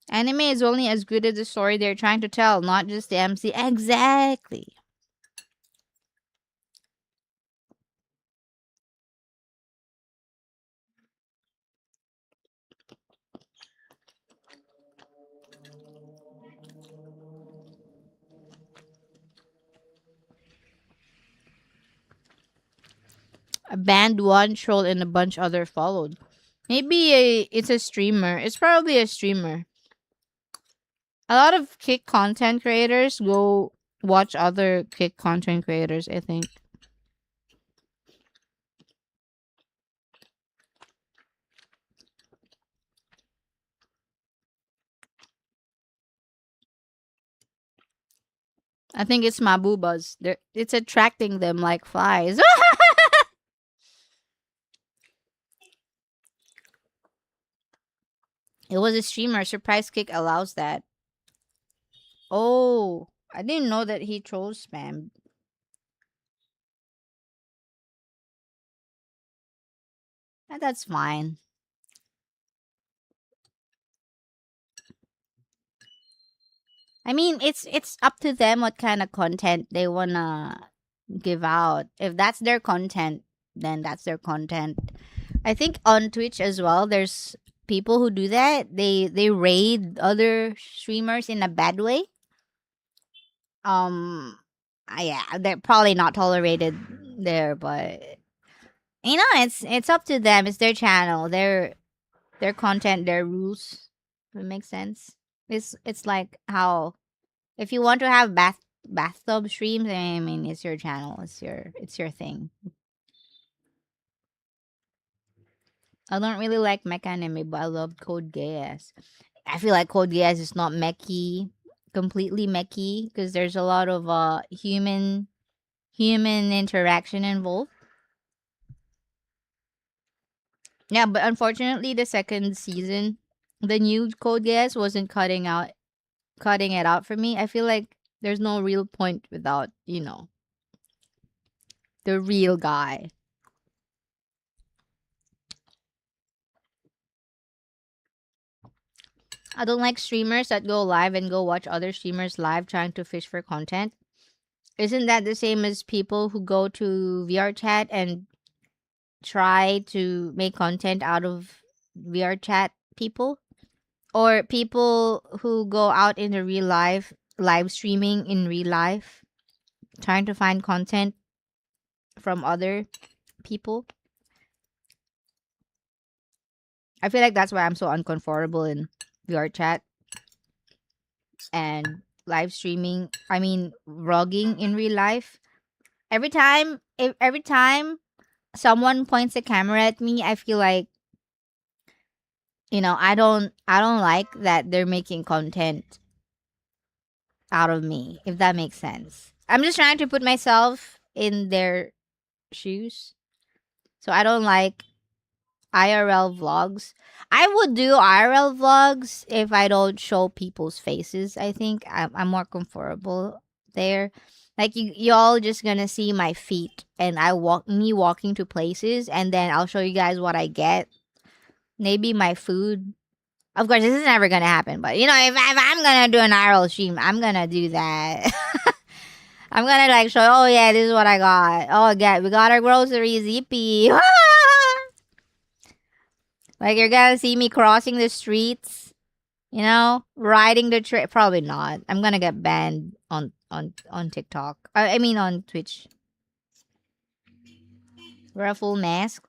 Anime is only as good as the story they're trying to tell, not just the MC. Exactly. A band one troll and a bunch other followed. Maybe it's a streamer. It's probably a streamer. A lot of kick content creators go watch other kick content creators, I think. I think it's Mabubas. It's attracting them like flies. It was a streamer. Surprise Kick allows that. Oh, I didn't know that he trolls spam. That's fine. I mean, it's up to them what kind of content they wanna give out. If that's their content, then that's their content. I think on Twitch as well, there's people who do that. They raid other streamers in a bad way. Yeah, they're probably not tolerated there, but it's up to them. It's their channel, their content, their rules. If it makes sense. It's like how if you want to have bathtub streams, I mean, it's your channel. It's your thing. I don't really like mech anime, but I love Code Geass. I feel like Code Geass is not mechy, completely mechy, because there's a lot of human interaction involved. Yeah, but unfortunately, the second season, the new Code Geass wasn't cutting it out for me. I feel like there's no real point without the real guy. I don't like streamers that go live and go watch other streamers live trying to fish for content. Isn't that the same as people who go to VR chat and try to make content out of VR chat people? Or people who go out in the real life, live streaming in real life, trying to find content from other people? I feel like that's why I'm so uncomfortable in VR chat and live streaming. I mean, vlogging in real life. Every time someone points a camera at me, I feel like, I don't like that they're making content out of me, if that makes sense. I'm just trying to put myself in their shoes. So I don't like IRL vlogs. I would do IRL vlogs if I don't show people's faces. I think I'm more comfortable there. Like y'all just gonna see my feet and me walking to places, and then I'll show you guys what I get. Maybe my food. Of course, this is never gonna happen. But if I'm gonna do an IRL stream, I'm gonna do that. I'm gonna like show. Oh yeah, this is what I got. Oh yeah, we got our groceries. Yippee! Like you're gonna see me crossing the streets, riding the train. Probably not. I'm gonna get banned on TikTok. I mean on Twitch. Wear a full mask.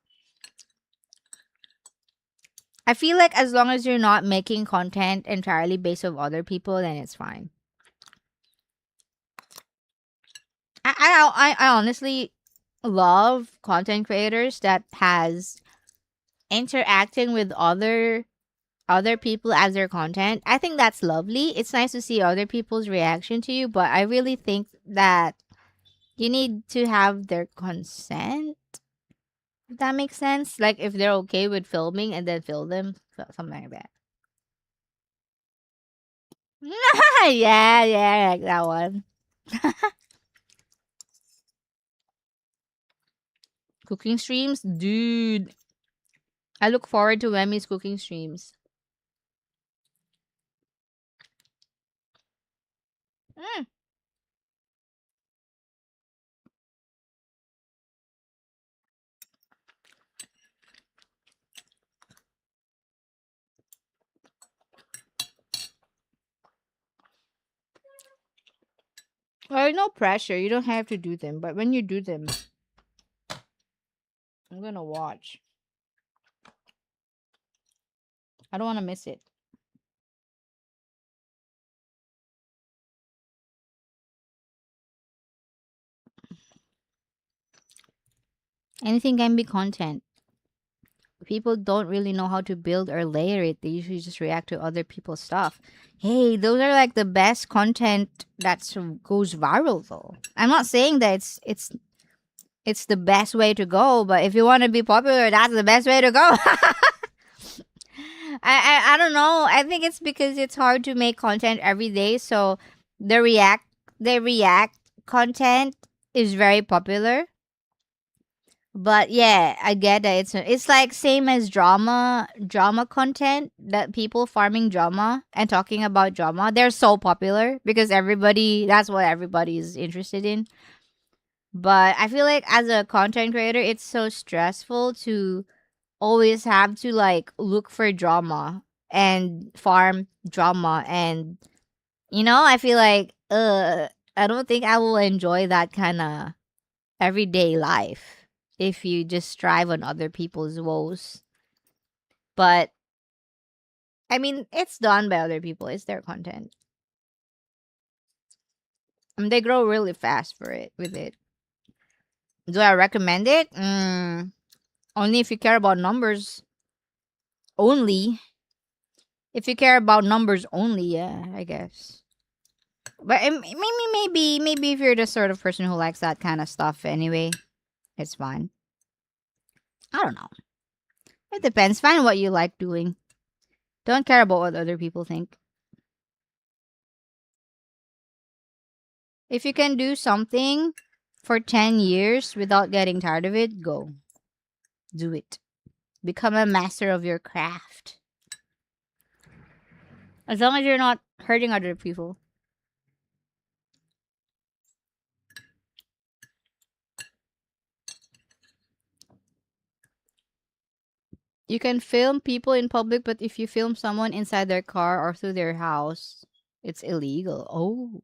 I feel like as long as you're not making content entirely based on other people, then it's fine. I honestly love content creators that has interacting with other people as their content. I think that's lovely. It's nice to see other people's reaction to you, but I really think that you need to have their consent. If that makes sense. Like if they're okay with filming and then film them, something like that. Yeah, like that one. Cooking streams, dude. I look forward to Wemmy's cooking streams. Mm. Well, no pressure. You don't have to do them, but when you do them, I'm gonna watch. I don't want to miss it. Anything can be content. People don't really know how to build or layer it. They usually just react to other people's stuff. Hey, those are like the best content that goes viral though. I'm not saying that it's the best way to go, but if you want to be popular, that's the best way to go. I don't know. I think it's because it's hard to make content every day, so the react content is very popular. But yeah, I get that it's like same as drama content, that people farming drama and talking about drama. They're so popular because that's what everybody is interested in. But I feel like as a content creator, it's so stressful to always have to like look for drama and farm drama, and I feel like I don't think I will enjoy that kind of everyday life if you just strive on other people's woes. But I mean, it's done by other people. It's their content. They grow really fast with it. Do I recommend it? Only if you care about numbers. Only if you care about numbers only, yeah, I guess. But maybe if you're the sort of person who likes that kind of stuff anyway, it's fine. I don't know. It depends. Find what you like doing. Don't care about what other people think. If you can do something for 10 years without getting tired of it, go. Do it. Become a master of your craft. As long as you're not hurting other people. You can film people in public, but if you film someone inside their car or through their house, it's illegal. Oh.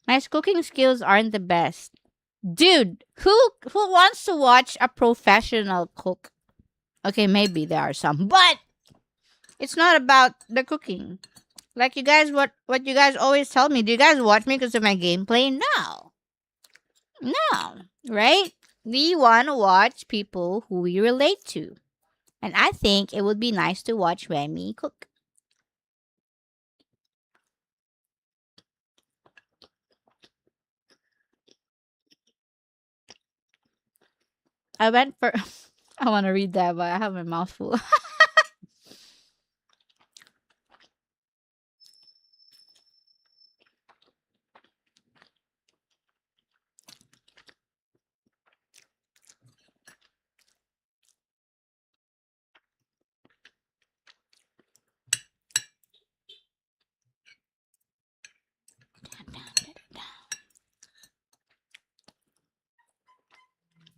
My cooking skills aren't the best. Dude, who wants to watch a professional cook? Okay, maybe there are some, but it's not about the cooking. Like you guys, what you guys always tell me. Do you guys watch me because of my gameplay? No. No, right? We want to watch people who we relate to. And I think it would be nice to watch Remy cook. I went for. I want to read that, but I have my mouth full.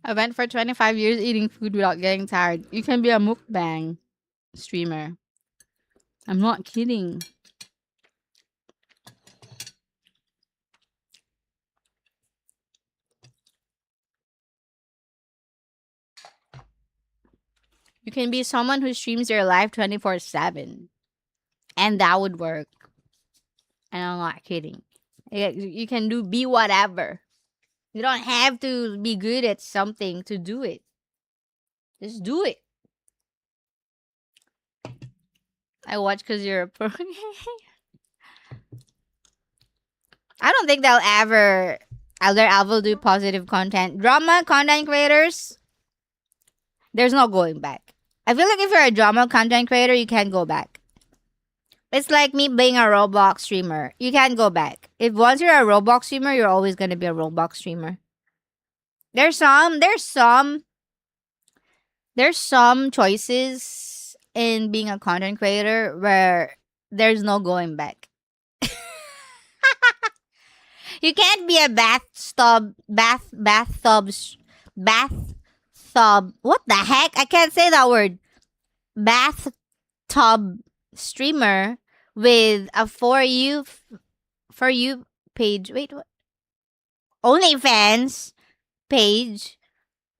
I went for 25 years eating food without getting tired. You can be a mukbang streamer. I'm not kidding. You can be someone who streams their life 24/7. And that would work. And I'm not kidding. You can be whatever. You don't have to be good at something to do it. Just do it. I watch because you're a pro. I don't think they'll ever do positive content. Drama content creators, there's no going back. I feel like if you're a drama content creator, you can't go back. It's like me being a Roblox streamer. You can't go back. If once you're a Roblox streamer, you're always gonna be a Roblox streamer. There's some choices in being a content creator where there's no going back. You can't be a bathtub. What the heck? I can't say that word. Bathtub streamer with a for you page. Wait, what? OnlyFans page,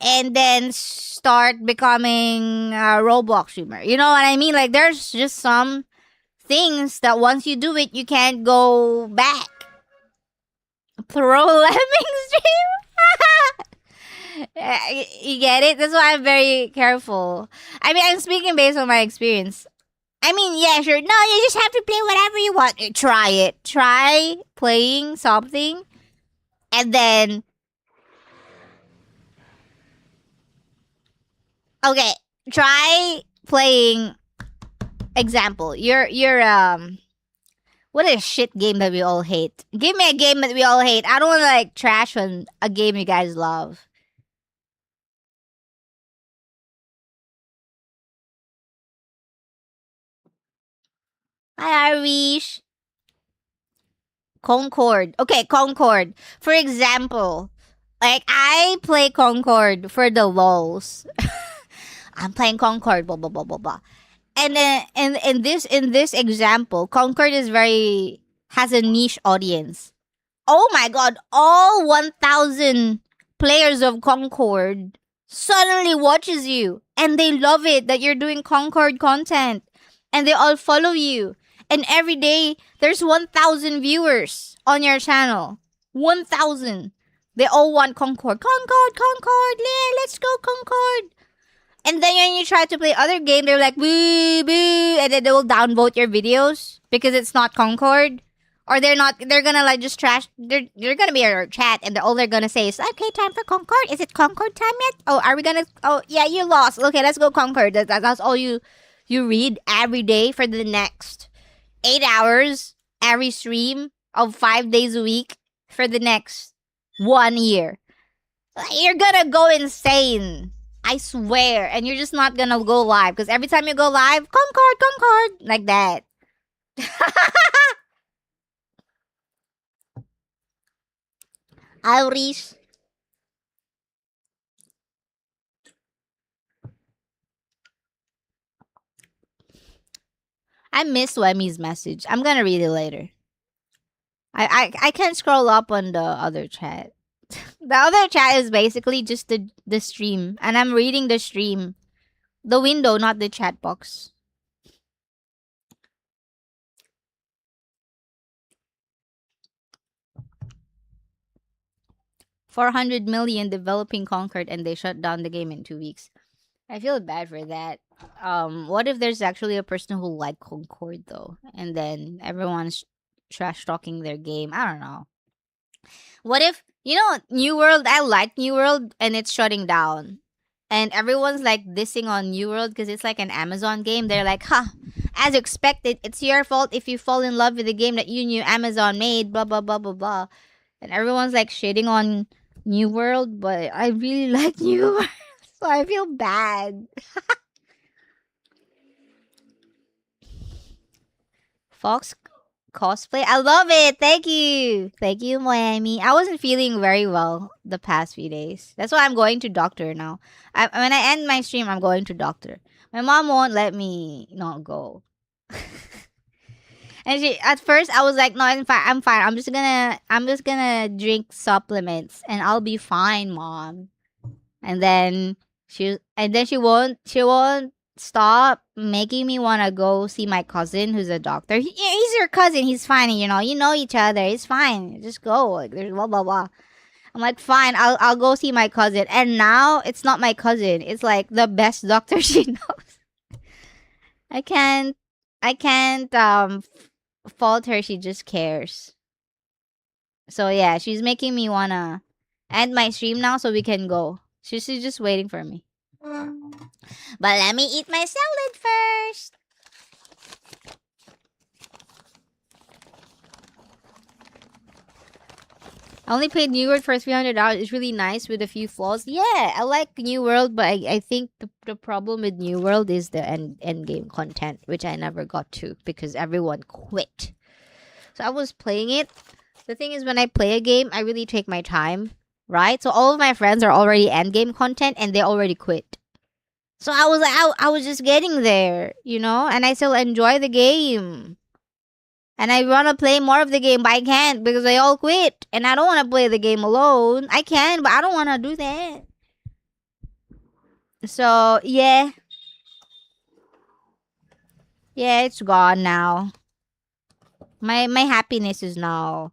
and then start becoming a Roblox streamer. You know what I mean? Like, there's just some things that once you do it, you can't go back. Pro lemming stream. You get it? That's why I'm very careful. I mean, I'm speaking based on my experience. I mean, yeah, sure. No, you just have to play whatever you want. Try it. Try playing something, and then okay, try playing. Example, you're what a shit game that we all hate. Give me a game that we all hate. I don't want to like trash on a game you guys love. Hi, Irish. Concord. Okay, Concord. For example, like I play Concord for the lols. I'm playing Concord, blah blah blah blah blah. And then in this example, Concord is very has a niche audience. Oh my god, all 1,000 players of Concord suddenly watches you and they love it that you're doing Concord content and they all follow you. And every day there's 1,000 viewers on your channel. 1,000. They all want Concord. Concord, Concord, yeah, let's go Concord. And then when you try to play other game, they're like boo boo, and then they will downvote your videos because it's not Concord, or they're not. They're gonna like just trash. They're gonna be in your chat, and all they're gonna say is, "Okay, time for Concord. Is it Concord time yet? Oh, are we gonna? Oh, yeah, you lost. Okay, let's go Concord." That's all you read every day for the next 8 hours every stream of 5 days a week for the next 1 year. You're gonna go insane. I swear. And you're just not gonna go live. Because every time you go live, Concord, Concord. Like that. Irish. I missed Wemmy's message. I'm gonna read it later. I can't scroll up on the other chat. The other chat is basically just the stream. And I'm reading the stream. The window, not the chat box. 400 million developing Concord and they shut down the game in 2 weeks. I feel bad for that. What if there's actually a person who like Concord though, and then everyone's trash talking their game? I don't know. What if New World? I like New World, and it's shutting down, and everyone's like dissing on New World because it's like an Amazon game. They're like, "Huh, as expected, it's your fault if you fall in love with the game that you knew Amazon made." Blah blah blah blah blah, and everyone's like shitting on New World, but I really like New World, so I feel bad. Fox cosplay. I love it. Thank you. Thank you, Miami. I wasn't feeling very well the past few days. That's why I'm going to doctor now. When I end my stream, I'm going to doctor. My mom won't let me not go. And she at first I was like, no, I'm fine. I'm fine. I'm just gonna drink supplements and I'll be fine, mom. And then she won't stop making me want to go see my cousin who's a doctor. He's your cousin. He's fine. You know each other. It's fine. Just go. Like there's blah blah blah. I'm like fine. I'll go see my cousin. And now it's not my cousin. It's like the best doctor she knows. I can't. I can't fault her. She just cares. So yeah, she's making me wanna end my stream now so we can go. She's just waiting for me. But let me eat my salad first. I only played New World for $300. It's really nice with a few flaws. Yeah, I like New World, but I think the problem with New World is the end game content, which I never got to because everyone quit. So I was playing it. The thing is, when I play a game, I really take my time, right? So all of my friends are already end game content and they already quit. So I was like, I was just getting there, and I still enjoy the game. And I want to play more of the game, but I can't because they all quit. And I don't want to play the game alone. I can, but I don't want to do that. So, yeah. Yeah, it's gone now. My happiness is now.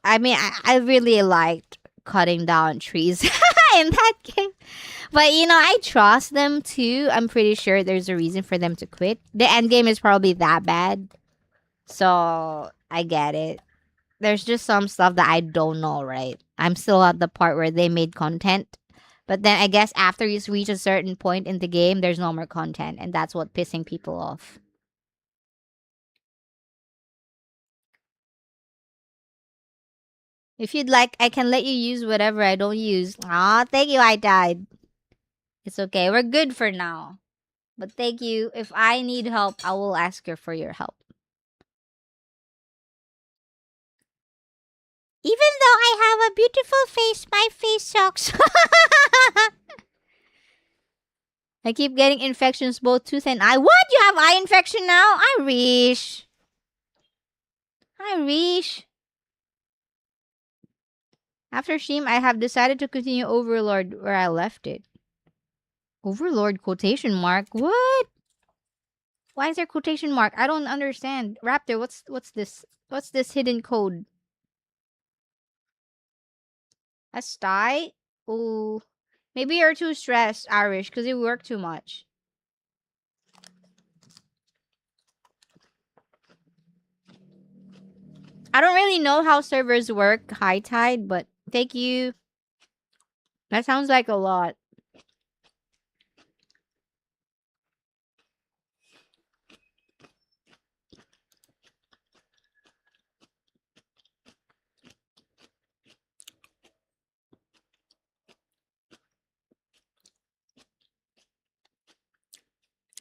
I mean, I really liked cutting down trees in that game. But I trust them too. I'm pretty sure there's a reason for them to quit. The end game is probably that bad. So I get it. There's just some stuff that I don't know, right? I'm still at the part where they made content. But then I guess after you reach a certain point in the game, there's no more content. And that's what pissing people off. If you'd like, I can let you use whatever I don't use. Aw, thank you, I died. It's okay. We're good for now. But thank you. If I need help, I will ask her for your help. Even though I have a beautiful face, my face sucks. I keep getting infections, both tooth and eye. What? You have eye infection now? I wish. I wish. After stream, I have decided to continue Overlord where I left it. Overlord quotation mark? What? Why is there quotation mark? I don't understand. Raptor, what's this? What's this hidden code? A sty? Ooh. Maybe you're too stressed, Irish, because you work too much. I don't really know how servers work, High Tide, but thank you. That sounds like a lot.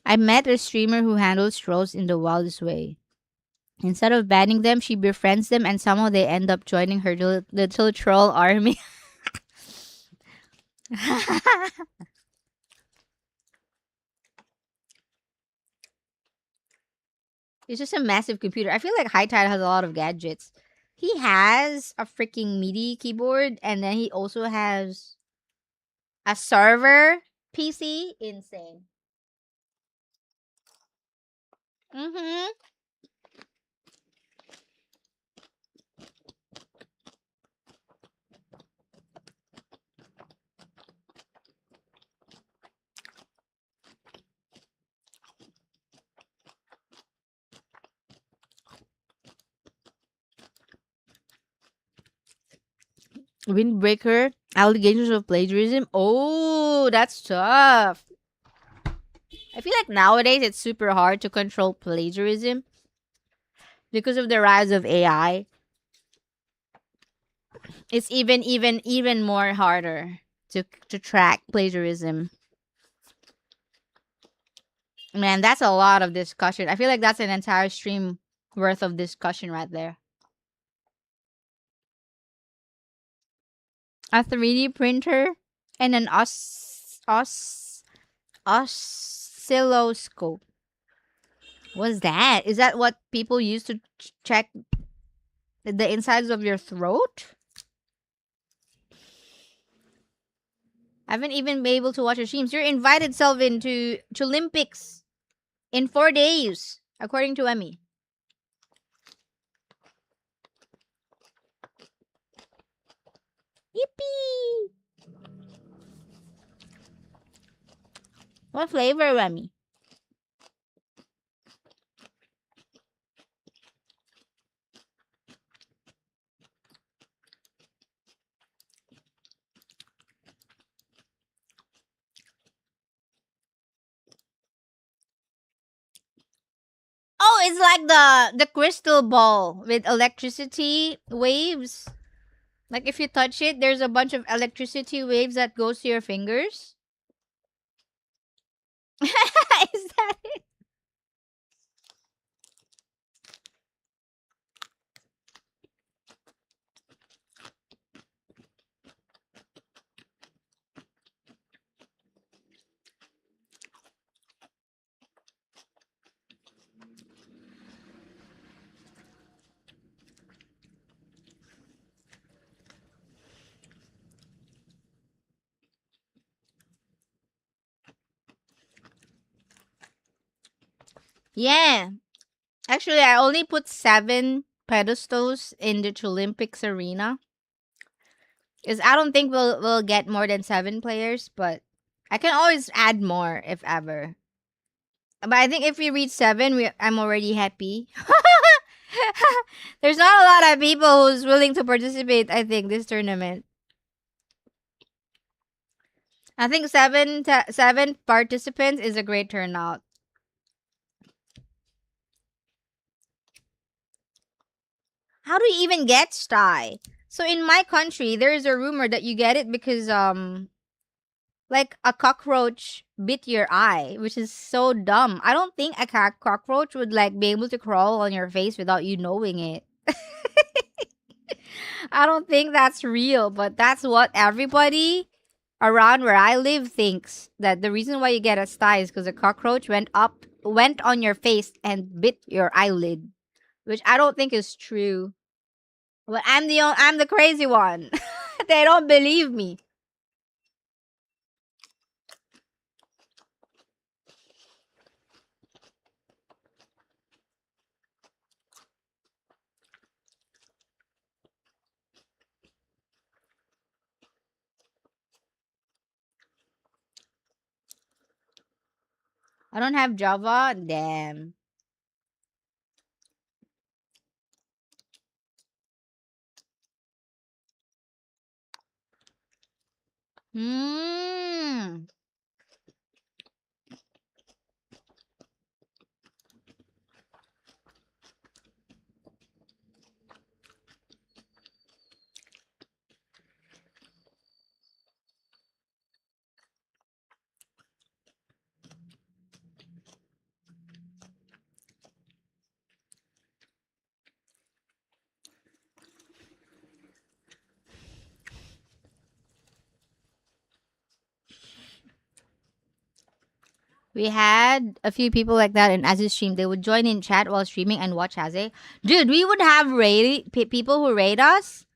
I met a streamer who handles trolls in the wildest way. Instead of banning them, she befriends them and somehow they end up joining her little troll army. It's just a massive computer. I feel like High Tide has a lot of gadgets. He has a freaking MIDI keyboard and then he also has a server PC. Insane. Mm-hmm. Windbreaker, allegations of plagiarism. Oh, that's tough. I feel like nowadays it's super hard to control plagiarism because of the rise of AI. It's even more harder to track plagiarism. Man, that's a lot of discussion. I feel like that's an entire stream worth of discussion right there. A 3D printer and an oscilloscope. What's that? Is that what people use to check the insides of your throat? I haven't even been able to watch your streams. You're invited, Selvin, to Olympics in 4 days, according to Emmy. Yippee! What flavor, Remy? Oh, it's like the crystal ball with electricity waves. Like if you touch it, there's a bunch of electricity waves that goes to your fingers. Is that it? Yeah. Actually, I only put 7 pedestals in the Olympics arena. Because I don't think we'll get more than 7 players, but I can always add more if ever. But I think if we reach 7, I'm already happy. There's not a lot of people who's willing to participate, I think, this tournament. I think 7 participants is a great turnout. How do you even get sty? So in my country, there is a rumor that you get it because like a cockroach bit your eye, which is so dumb. I don't think a cockroach would like be able to crawl on your face without you knowing it. I don't think that's real, but that's what everybody around where I live thinks, that the reason why you get a sty is because a cockroach went on your face and bit your eyelid, which I don't think is true. But I'm the crazy one. They don't believe me. I don't have Java. Damn. Hmm. We had a few people like that in Az's stream. They would join in chat while streaming and watch Aze. Dude, we would have people who raid us.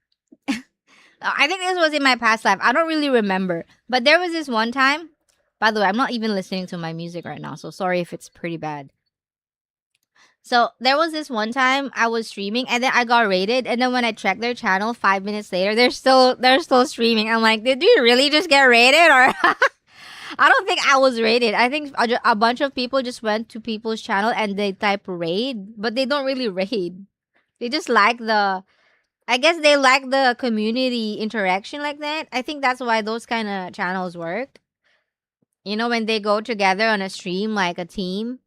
I think this was in my past life. I don't really remember. But there was this one time. By the way, I'm not even listening to my music right now, so sorry if it's pretty bad. So there was this one time I was streaming and then I got raided, and then when I checked their channel 5 minutes later, they're still streaming. I'm like, did you really just get raided? Or I don't think I was raided. I think a bunch of people just went to people's channel and they type raid, but they don't really raid. They just like the I guess they like the community interaction like that. I think that's why those kind of channels work. You know, when they go together on a stream like a team.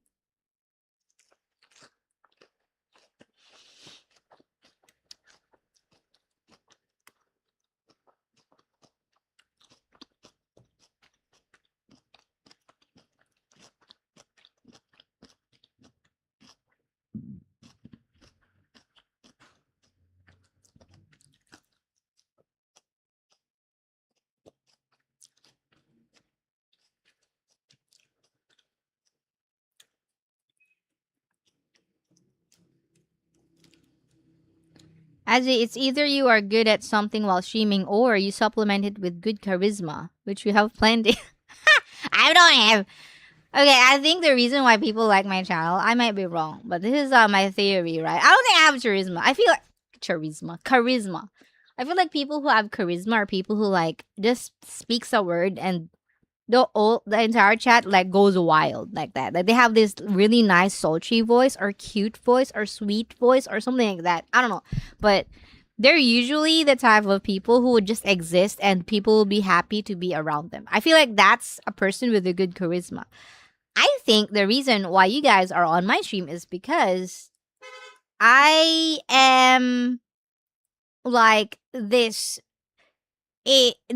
As it's either you are good at something while streaming or you supplement it with good charisma, which we have plenty. I don't have. Okay, I think the reason why people like my channel, I might be wrong, but this is my theory, right? I don't think I have charisma. I feel like charisma. I feel like people who have charisma are people who like just speaks a word and the entire chat like goes wild like that. Like they have this really nice sultry voice or cute voice or sweet voice or something like that. I don't know, but they're usually the type of people who would just exist and people will be happy to be around them. I feel like that's a person with a good charisma. I think the reason why you guys are on my stream is because I am like this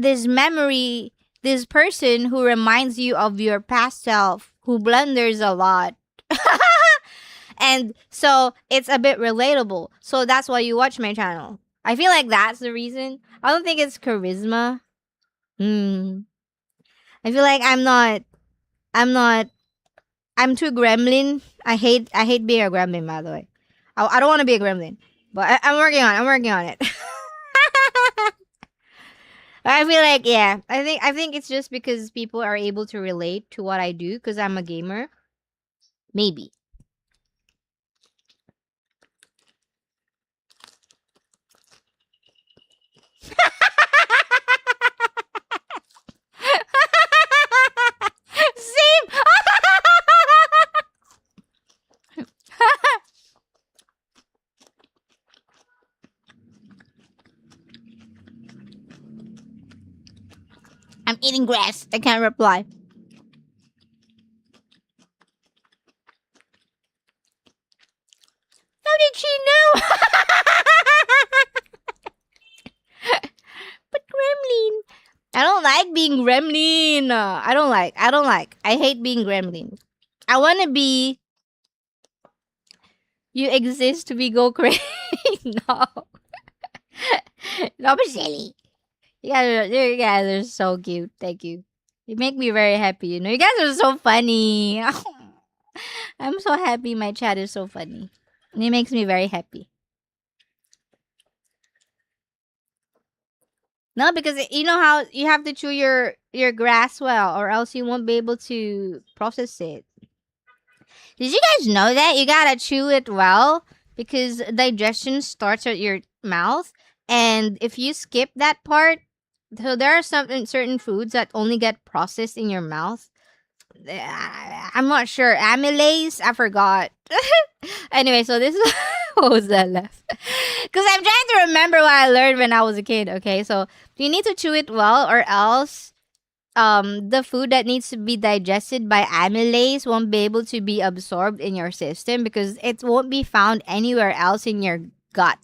memory, this person who reminds you of your past self, who blunders a lot. And so it's a bit relatable. So that's why you watch my channel. I feel like that's the reason. I don't think it's charisma. Hmm. I feel like I'm too gremlin. I hate being a gremlin, by the way. I don't want to be a gremlin. But I'm working on it. I'm working on it. I feel like yeah. I think it's just because people are able to relate to what I do because I'm a gamer. Maybe. Same. I'm eating grass. I can't reply. How did she know? But gremlin. I don't like being gremlin. I don't like. I hate being gremlin. I want to be. You exist to be go crazy. No. No, but silly. You guys are so cute. Thank you. You make me very happy. You know, you guys are so funny. I'm so happy. My chat is so funny. And it makes me very happy. No, because you know how you have to chew your grass well, or else you won't be able to process it. Did you guys know that you gotta chew it well because digestion starts at your mouth, and if you skip that part, so there are some certain foods that only get processed in your mouth. I'm not sure. Amylase, I forgot. Anyway, so this is what was that left? Because I'm trying to remember what I learned when I was a kid. Okay, so you need to chew it well, or else the food that needs to be digested by amylase won't be able to be absorbed in your system because it won't be found anywhere else in your gut.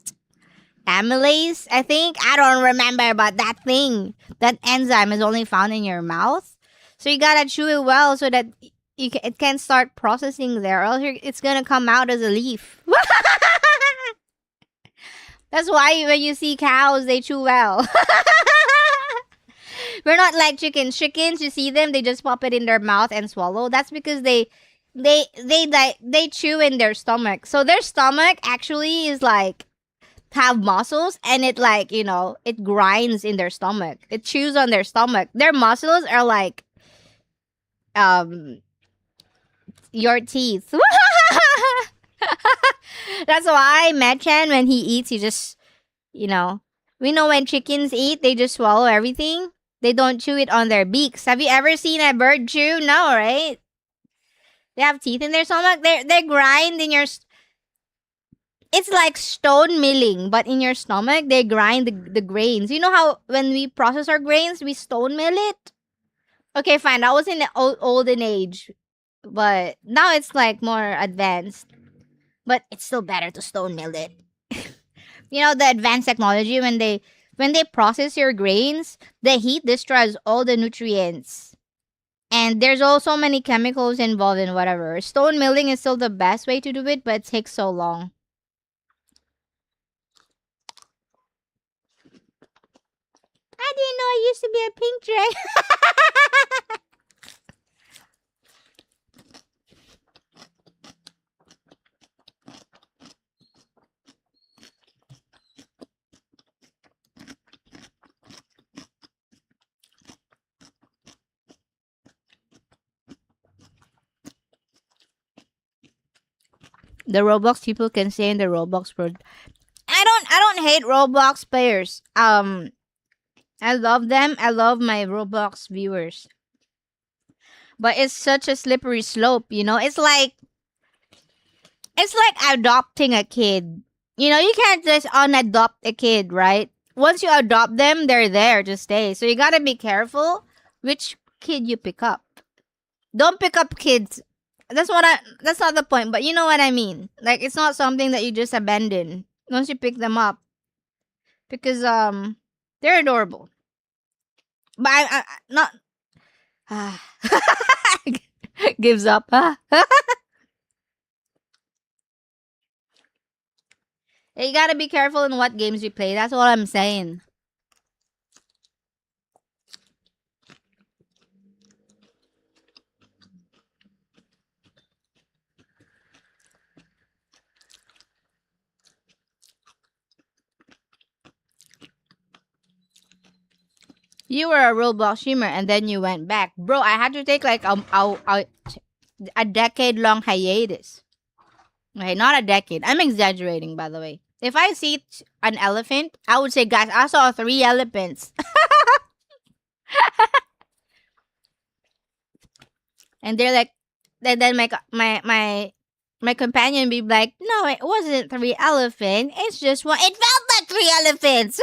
Amylase, I think. I don't remember, but that thing, that enzyme is only found in your mouth. So you gotta chew it well so that it can start processing there, or else it's gonna come out as a leaf. That's why when you see cows, they chew well. We're not like chickens. Chickens, you see them, they just pop it in their mouth and swallow. That's because they chew in their stomach. So their stomach actually is like have muscles, and it like, you know, it grinds in their stomach. It chews on their stomach. Their muscles are like um your teeth. That's why Machan, when he eats, he just, you know, we know when chickens eat, they just swallow everything. They don't chew it on their beaks. Have you ever seen a bird chew? No, right? They have teeth in their stomach. They grind in your It's like stone milling, but in your stomach, they grind the grains. You know how when we process our grains, we stone mill it? Okay, fine. That was in the olden age, but now it's like more advanced. But it's still better to stone mill it. You know the advanced technology when they process your grains, the heat destroys all the nutrients. And there's also many chemicals involved in whatever. Stone milling is still the best way to do it, but it takes so long. I didn't know I used to be a pink dragon. The Roblox people can say in the Roblox world. I don't hate Roblox players. I love them. I love my Roblox viewers. But it's such a slippery slope, you know? It's like adopting a kid. You know, you can't just unadopt a kid, right? Once you adopt them, they're there to stay. So you gotta be careful which kid you pick up. Don't pick up kids. That's not the point, but you know what I mean. Like it's not something that you just abandon once you pick them up because they're adorable. But not gives up. You gotta be careful in what games you play. That's what I'm saying. You were a Roblox streamer and then you went back, bro. I had to take like a decade long hiatus. Okay, not a decade. I'm exaggerating, by the way. If I see an elephant, I would say, guys, I saw 3 elephants. And they're like, then my companion be like, no, it wasn't 3 elephants. It's just one. It felt like 3 elephants.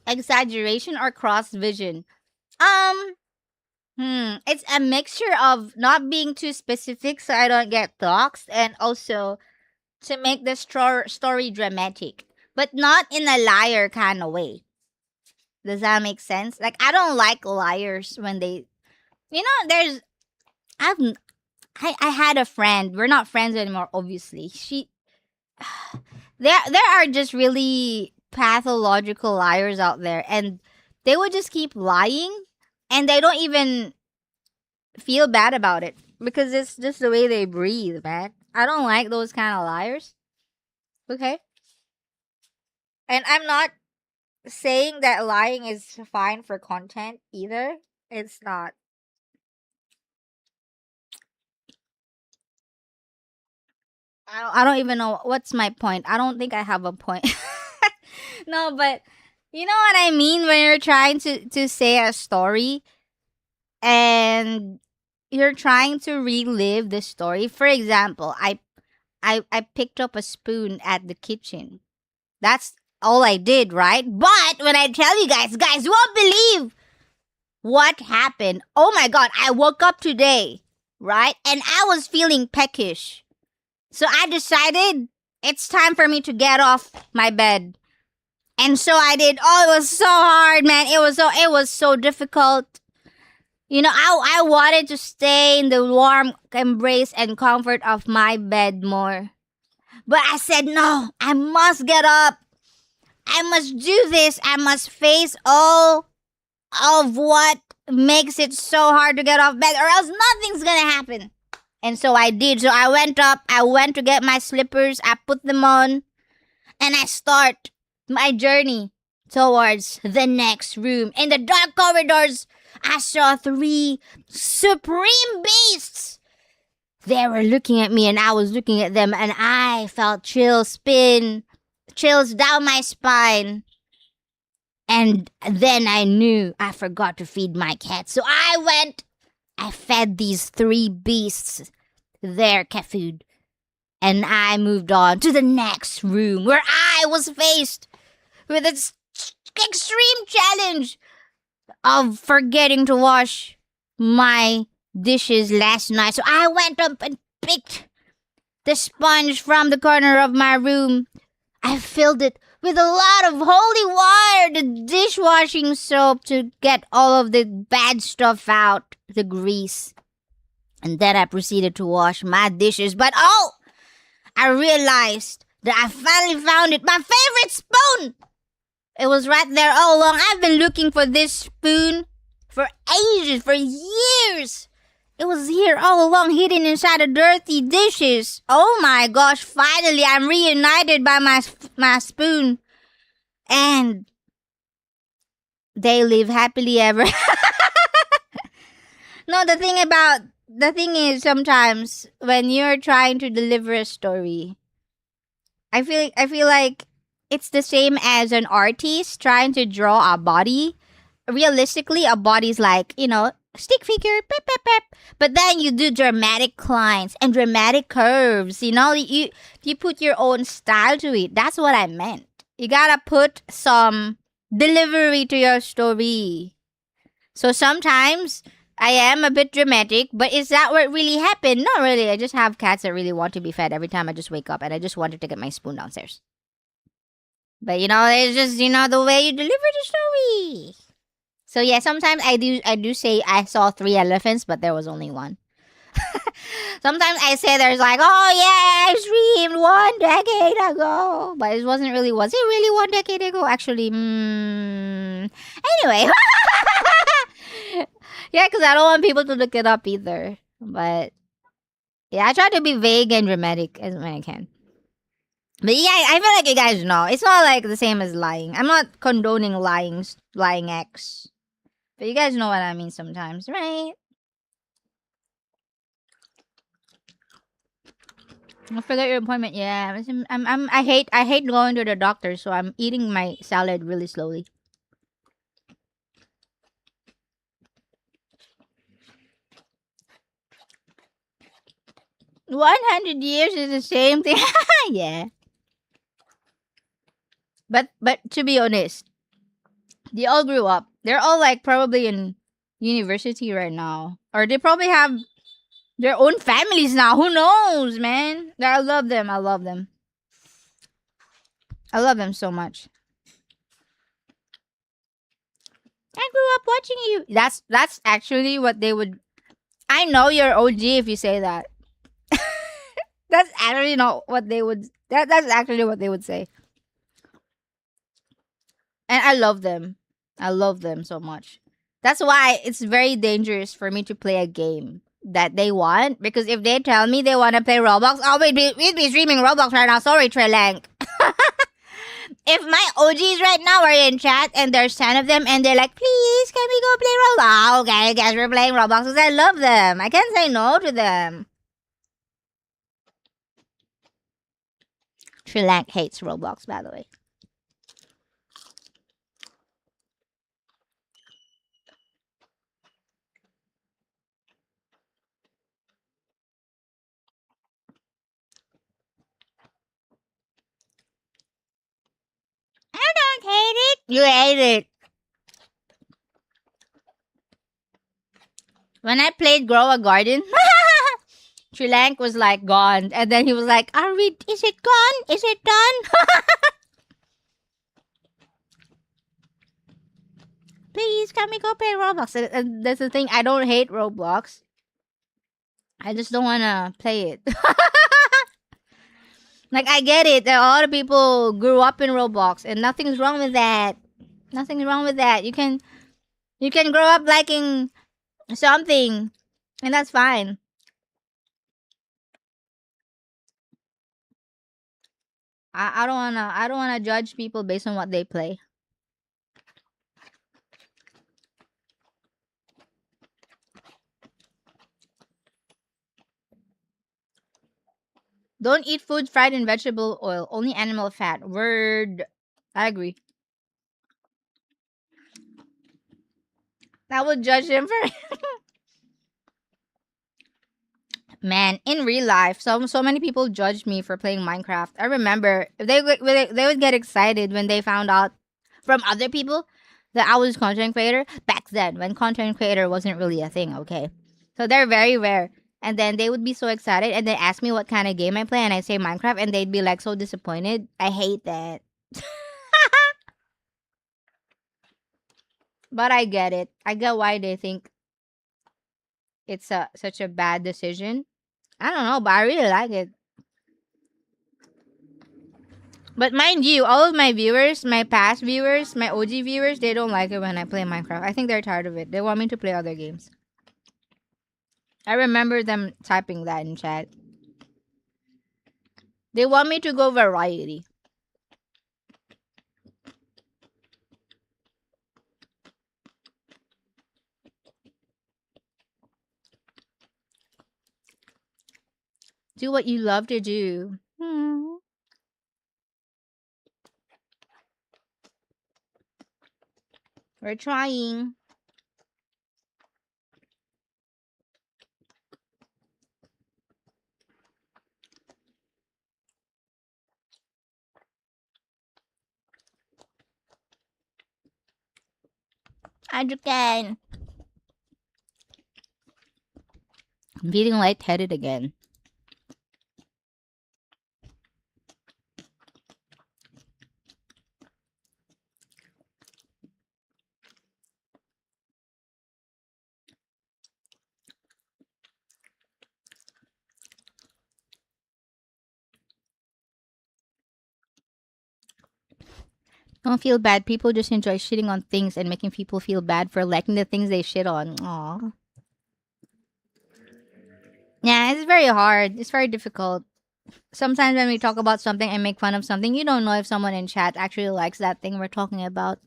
Exaggeration or cross vision? Um, it's a mixture of not being too specific so I don't get doxxed and also to make the story dramatic, but not in a liar kind of way. Does that make sense? Like I don't like liars when they, you know, I've I had a friend. We're not friends anymore, obviously. There are just really pathological liars out there, and they would just keep lying, and they don't even feel bad about it because it's just the way they breathe, man. I don't like those kind of liars. Okay, and I'm not saying that lying is fine for content either. It's not. I don't even know what's my point. I don't think I have a point. No, but you know what I mean when you're trying to say a story and you're trying to relive the story. For example, I picked up a spoon at the kitchen. That's all I did, right? But when I tell you guys, you won't believe what happened. Oh my god, I woke up today, right? And I was feeling peckish. So I decided it's time for me to get off my bed. And so I did. Oh, it was so hard, man. It was so difficult. You know, I wanted to stay in the warm embrace and comfort of my bed more. But I said, no, I must get up. I must do this. I must face all of what makes it so hard to get off bed, or else nothing's gonna happen. And so I did. So I went up. I went to get my slippers. I put them on. And I start my journey towards the next room. In the dark corridors, I saw 3 supreme beasts. They were looking at me and I was looking at them, and I felt chills down my spine. And then I knew I forgot to feed my cat. So I fed these three beasts their cat food. And I moved on to the next room where I was faced with this extreme challenge of forgetting to wash my dishes last night. So I went up and picked the sponge from the corner of my room. I filled it with a lot of holy water, the dishwashing soap to get all of the bad stuff out, the grease. And then I proceeded to wash my dishes. But I realized that I finally found it. My favorite spoon! It was right there all along. I've been looking for this spoon for ages, for years. It was here all along, hidden inside the dirty dishes. Oh my gosh, finally I'm reunited by my spoon. And they live happily ever. No, the thing is sometimes when you're trying to deliver a story, I feel like it's the same as an artist trying to draw a body. Realistically, a body's like, stick figure, pep, pep, pep. But then you do dramatic lines and dramatic curves. You put your own style to it. That's what I meant. You gotta put some delivery to your story. So sometimes I am a bit dramatic, but is that what really happened? Not really. I just have cats that really want to be fed every time I just wake up, and I just wanted to get my spoon downstairs. But it's just the way you deliver the story. So yeah, sometimes I do say I saw 3 elephants, but there was only one. Sometimes I say there's like, oh yeah, I streamed 1 decade ago, but it wasn't really. Was it really 1 decade ago? Actually, anyway. Yeah, because I don't want people to look it up either. But yeah, I try to be vague and dramatic as when I can. But yeah, I feel like you guys know. It's not like the same as lying. I'm not condoning lying acts. But you guys know what I mean sometimes, right? I forgot your appointment. Yeah, I hate going to the doctor, so I'm eating my salad really slowly. 100 years is the same thing. Yeah. But to be honest, they all grew up. They're all like probably in university right now, or they probably have their own families now. Who knows, man? I love them. I love them. I love them so much. I grew up watching you. That's actually what they would. I know you're OG if you say that. That's actually not what they would. That's actually what they would say. And I love them. I love them so much. That's why it's very dangerous for me to play a game that they want. Because if they tell me they want to play Roblox, we'd be streaming Roblox right now. Sorry, Trey Lang. If my OGs right now are in chat and there's 10 of them and they're like, please, can we go play Roblox? Okay, I guess we're playing Roblox because I love them. I can't say no to them. Trey Lang hates Roblox, by the way. I don't hate it. You hate it. When I played Grow a Garden, Sri Lank was like gone. And then he was like, is it gone? Is it done? Please, can we go play Roblox? And that's the thing. I don't hate Roblox. I just don't want to play it. Like, I get it that a lot of people grew up in Roblox, and nothing's wrong with that. Nothing's wrong with that. You can grow up liking something, and that's fine. I don't wanna judge people based on what they play. Don't eat food fried in vegetable oil. Only animal fat. Word. I agree. I would judge him for man in real life. So many people judged me for playing Minecraft. I remember they would get excited when they found out from other people that I was content creator back then when content creator wasn't really a thing. Okay, so they're very rare. And then they would be so excited and they ask me what kind of game I play and I say Minecraft and they'd be like so disappointed. I hate that. But I get it. I get why they think it's a such a bad decision. I don't know, but I really like it. But mind you, all of my viewers, my past viewers, my OG viewers, they don't like it when I play Minecraft. I think they're tired of it. They want me to play other games. I remember them typing that in chat. They want me to go variety. Do what you love to do. We're trying. Adrican. I'm feeling lightheaded again. Don't feel bad. People just enjoy shitting on things and making people feel bad for liking the things they shit on. Aww. Yeah, it's very hard. It's very difficult. Sometimes when we talk about something and make fun of something, you don't know if someone in chat actually likes that thing we're talking about.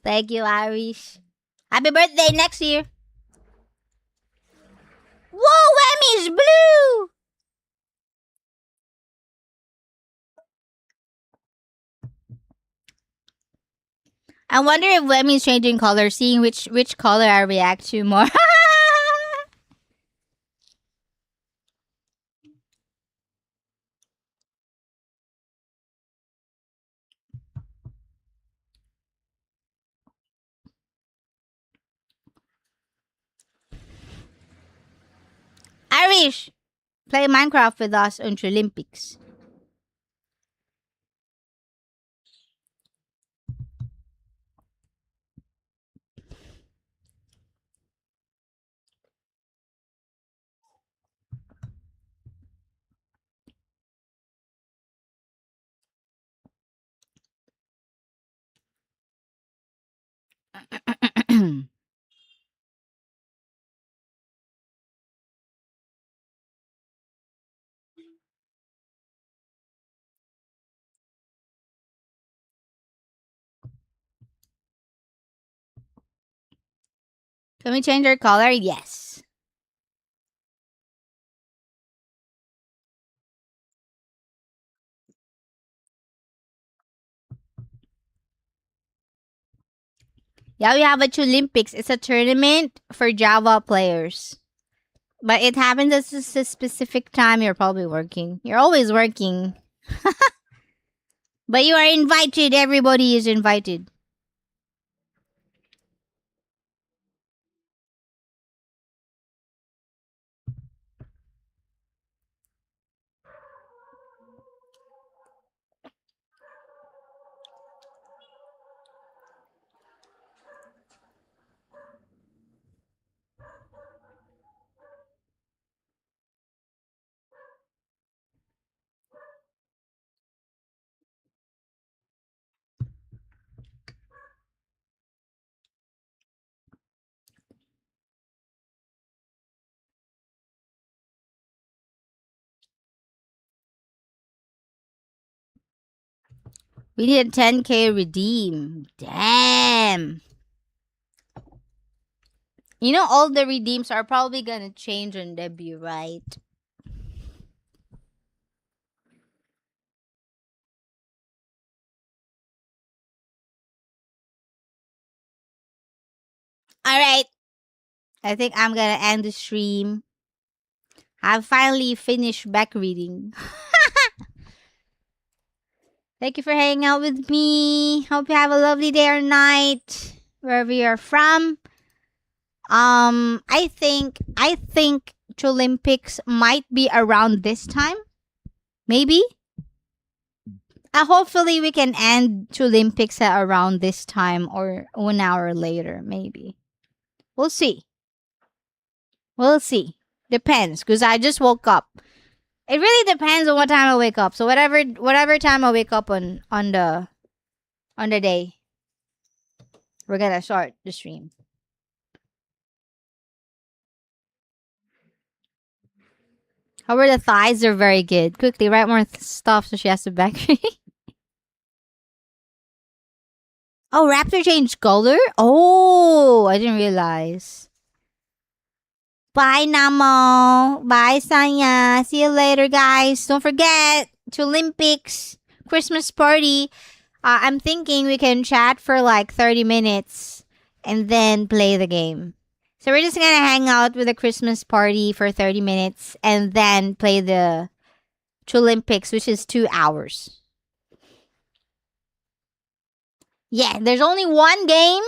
Thank you, Irish. Happy birthday next year. Whoa, Emmy's blue! I wonder if Lemmy's changing color, seeing which color I react to more. Irish, play Minecraft with us on Olympics. Can we change our color? Yes. Yeah, we have a Olympics. It's a tournament for Java players. But it happens at a specific time. You're probably working. You're always working. But you are invited. Everybody is invited. We need a 10K redeem. Damn. You know, all the redeems are probably gonna change on debut, right? All right. I think I'm gonna end the stream. I've finally finished back reading. Thank you for hanging out with me. Hope you have a lovely day or night wherever you're from. I think Olympics might be around this time. Maybe. Hopefully we can end Olympics at around this time or 1 hour later, maybe. We'll see. We'll see. Depends, because I just woke up. It really depends on what time I wake up. So whatever time I wake up on the day, we're gonna start the stream. How are the thighs? They're very good. Quickly, write more stuff so she has to back. Oh, Raptor changed color? Oh, I didn't realize. Bye, Namo. Bye, Sanya. See you later, guys. Don't forget to Olympics Christmas party. I'm thinking we can chat for like 30 minutes and then play the game. So we're just gonna hang out with the Christmas party for 30 minutes and then play the Olympics, which is 2 hours. Yeah, there's only one game.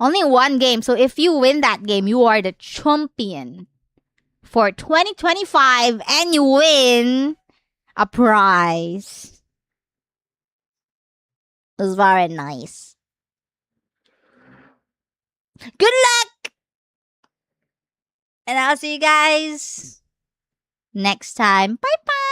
Only one game. So if you win that game, you are the champion for 2025 and you win a prize. It was very nice. Good luck! And I'll see you guys next time. Bye bye!